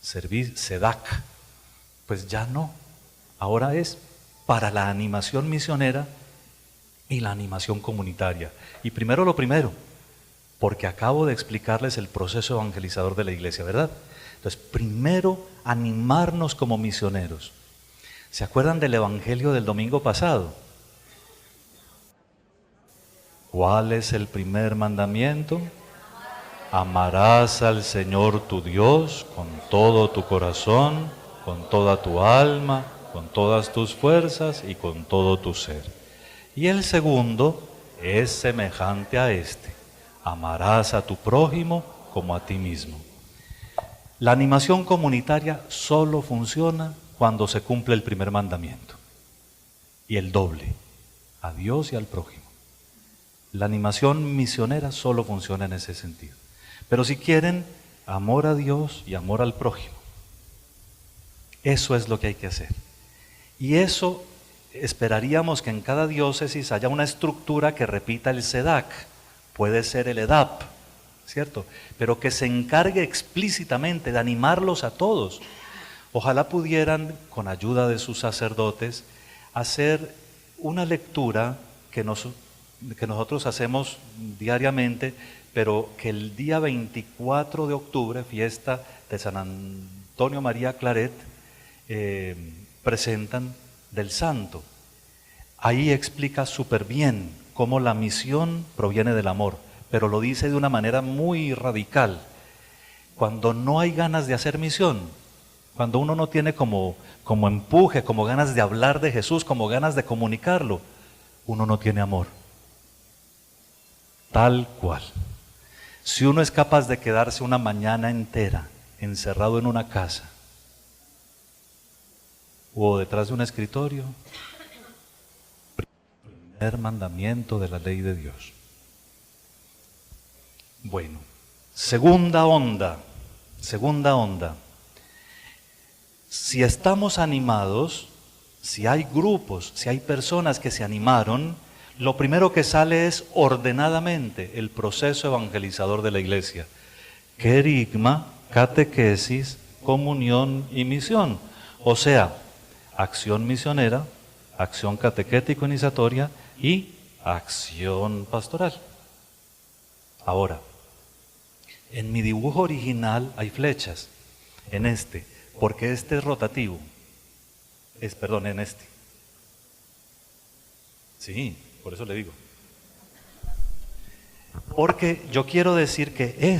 SEDAC. Pues ya no, ahora es para la animación misionera y la animación comunitaria. Y primero lo primero, porque acabo de explicarles el proceso evangelizador de la iglesia, ¿verdad? Entonces, primero animarnos como misioneros. ¿Se acuerdan del evangelio del domingo pasado? ¿Cuál es el primer mandamiento? Amarás al Señor tu Dios con todo tu corazón, con toda tu alma, con todas tus fuerzas y con todo tu ser. Y el segundo es semejante a este: amarás a tu prójimo como a ti mismo. La animación comunitaria solo funciona cuando se cumple el primer mandamiento y el doble, a Dios y al prójimo. La animación misionera solo funciona en ese sentido. Pero si quieren, amor a Dios y amor al prójimo. Eso es lo que hay que hacer. Y eso esperaríamos que en cada diócesis haya una estructura que repita el SEDAC, puede ser el EDAP, ¿cierto? Pero que se encargue explícitamente de animarlos a todos. Ojalá pudieran, con ayuda de sus sacerdotes, hacer una lectura que nosotros hacemos diariamente, pero que el día 24 de octubre, fiesta de San Antonio María Claret, presentan del santo. Ahí explica súper bien cómo la misión proviene del amor, pero lo dice de una manera muy radical. Cuando no hay ganas de hacer misión, cuando uno no tiene como empuje, como ganas de hablar de Jesús, como ganas de comunicarlo, uno no tiene amor. Tal cual. Si uno es capaz de quedarse una mañana entera encerrado en una casa o detrás de un escritorio, primer mandamiento de la ley de Dios. Bueno, segunda onda, Segunda onda. Si estamos animados, si hay grupos, si hay personas que se animaron, lo primero que sale es ordenadamente el proceso evangelizador de la iglesia. Querigma, catequesis, comunión y misión. O sea, acción misionera, acción catequético-iniciatoria y acción pastoral. Ahora, en mi dibujo original hay flechas, en este, porque este es rotativo. En este. Sí, por eso le digo. Porque yo quiero decir que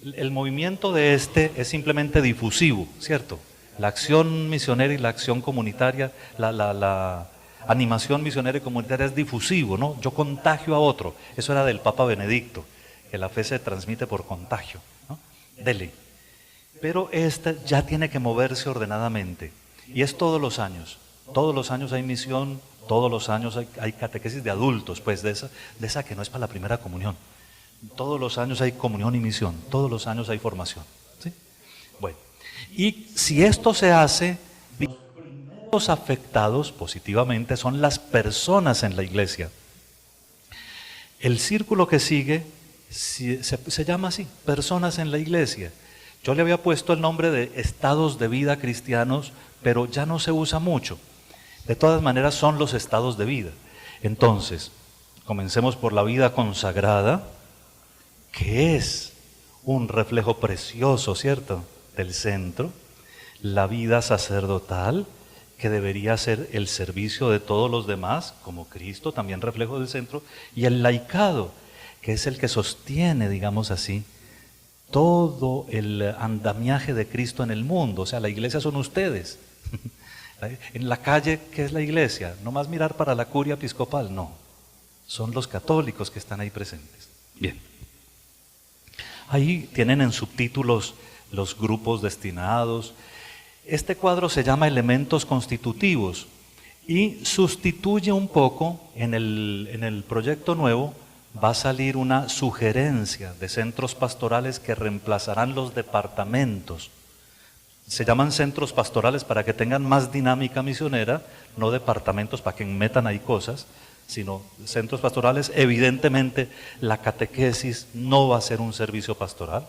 el movimiento de este es simplemente difusivo, ¿cierto? La acción misionera y la acción comunitaria, la animación misionera y comunitaria es difusivo, ¿no? Yo contagio a otro. Eso era del Papa Benedicto, que la fe se transmite por contagio, ¿no? Dele. Pero esta ya tiene que moverse ordenadamente. Y es todos los años. Todos los años hay misión, todos los años hay catequesis de adultos, pues de esa que no es para la primera comunión. Todos los años hay comunión y misión, todos los años hay formación. ¿Sí? Bueno, y si esto se hace, los primeros afectados positivamente son las personas en la iglesia. El círculo que sigue se llama así, personas en la iglesia. Yo le había puesto el nombre de estados de vida cristianos, pero ya no se usa mucho. De todas maneras son los estados de vida. Entonces, comencemos por la vida consagrada, que es un reflejo precioso, ¿cierto?, del centro. La vida sacerdotal, que debería ser el servicio de todos los demás, como Cristo, también reflejo del centro. Y el laicado, que es el que sostiene, digamos así, todo el andamiaje de Cristo en el mundo. O sea, la iglesia son ustedes. En la calle, ¿qué es la iglesia? No más mirar para la curia episcopal, no. Son los católicos que están ahí presentes. Bien. Ahí tienen en subtítulos los grupos destinados. Este cuadro se llama Elementos Constitutivos y sustituye un poco, en el proyecto nuevo, va a salir una sugerencia de centros pastorales que reemplazarán los departamentos. Se llaman centros pastorales para que tengan más dinámica misionera, no departamentos para que metan ahí cosas, sino centros pastorales. Evidentemente la catequesis no va a ser un servicio pastoral,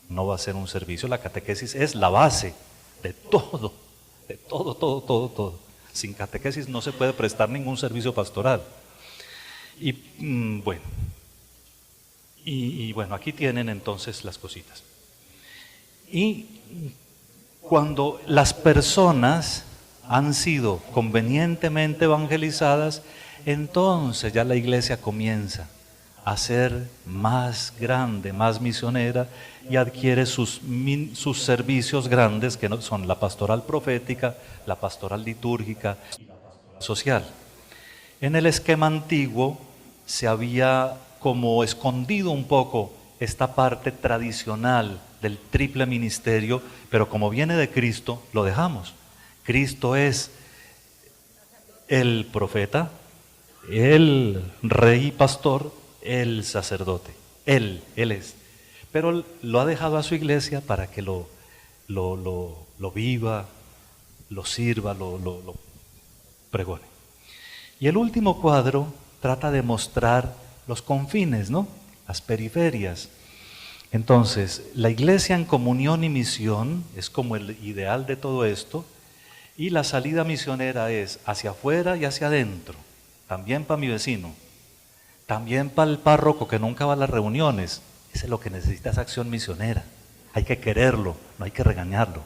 no va a ser un servicio, la catequesis es la base de todo, todo. Sin catequesis no se puede prestar ningún servicio pastoral. Y bueno, aquí tienen entonces las cositas. Y cuando las personas han sido convenientemente evangelizadas, entonces ya la iglesia comienza a ser más grande, más misionera y adquiere sus servicios grandes, que son la pastoral profética, la pastoral litúrgica y la pastoral social. En el esquema antiguo se había como escondido un poco esta parte tradicional del triple ministerio, pero como viene de Cristo, lo dejamos. Cristo es el profeta, el rey y pastor, el sacerdote. Él es. Pero lo ha dejado a su iglesia para que lo viva, lo sirva, lo pregone. Y el último cuadro trata de mostrar los confines, ¿no? Las periferias. Entonces, la iglesia en comunión y misión es como el ideal de todo esto, y la salida misionera es hacia afuera y hacia adentro, también para mi vecino, también para el párroco que nunca va a las reuniones. Ese es lo que necesita, esa acción misionera. Hay que quererlo, no hay que regañarlo,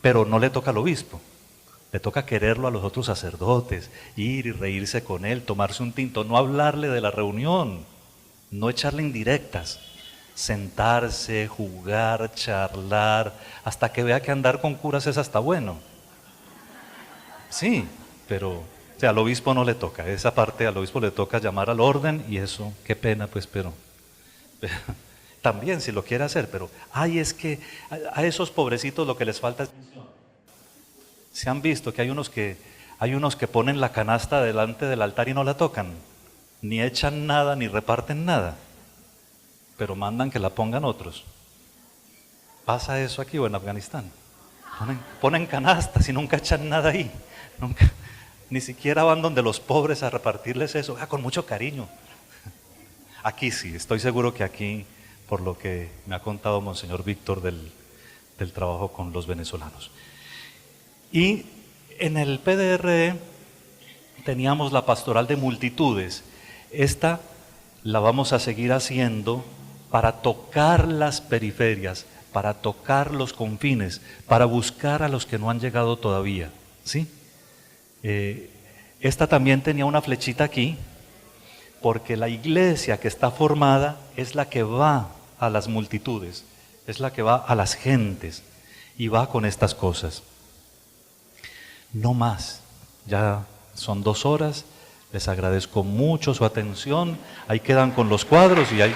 pero no le toca al obispo. Le toca quererlo a los otros sacerdotes, ir y reírse con él, tomarse un tinto, no hablarle de la reunión, no echarle indirectas, sentarse, jugar, charlar, hasta que vea que andar con curas es hasta bueno. Sí, pero al obispo no le toca, esa parte al obispo le toca llamar al orden y eso, qué pena pues, pero también si lo quiere hacer, pero es que a esos pobrecitos lo que les falta es misión. Se han visto que hay unos que ponen la canasta delante del altar y no la tocan, ni echan nada, ni reparten nada, pero mandan que la pongan otros. ¿Pasa eso aquí o en Afganistán? Ponen canastas y nunca echan nada ahí. Nunca, ni siquiera van donde los pobres a repartirles eso, con mucho cariño. Aquí sí, estoy seguro que aquí, por lo que me ha contado Monseñor Víctor del trabajo con los venezolanos. Y en el PDRE teníamos la pastoral de multitudes. Esta la vamos a seguir haciendo para tocar las periferias, para tocar los confines, para buscar a los que no han llegado todavía, ¿sí? Esta también tenía una flechita aquí, porque la iglesia que está formada es la que va a las multitudes, es la que va a las gentes y va con estas cosas. No más, ya son 2 horas, les agradezco mucho su atención, ahí quedan con los cuadros y ahí...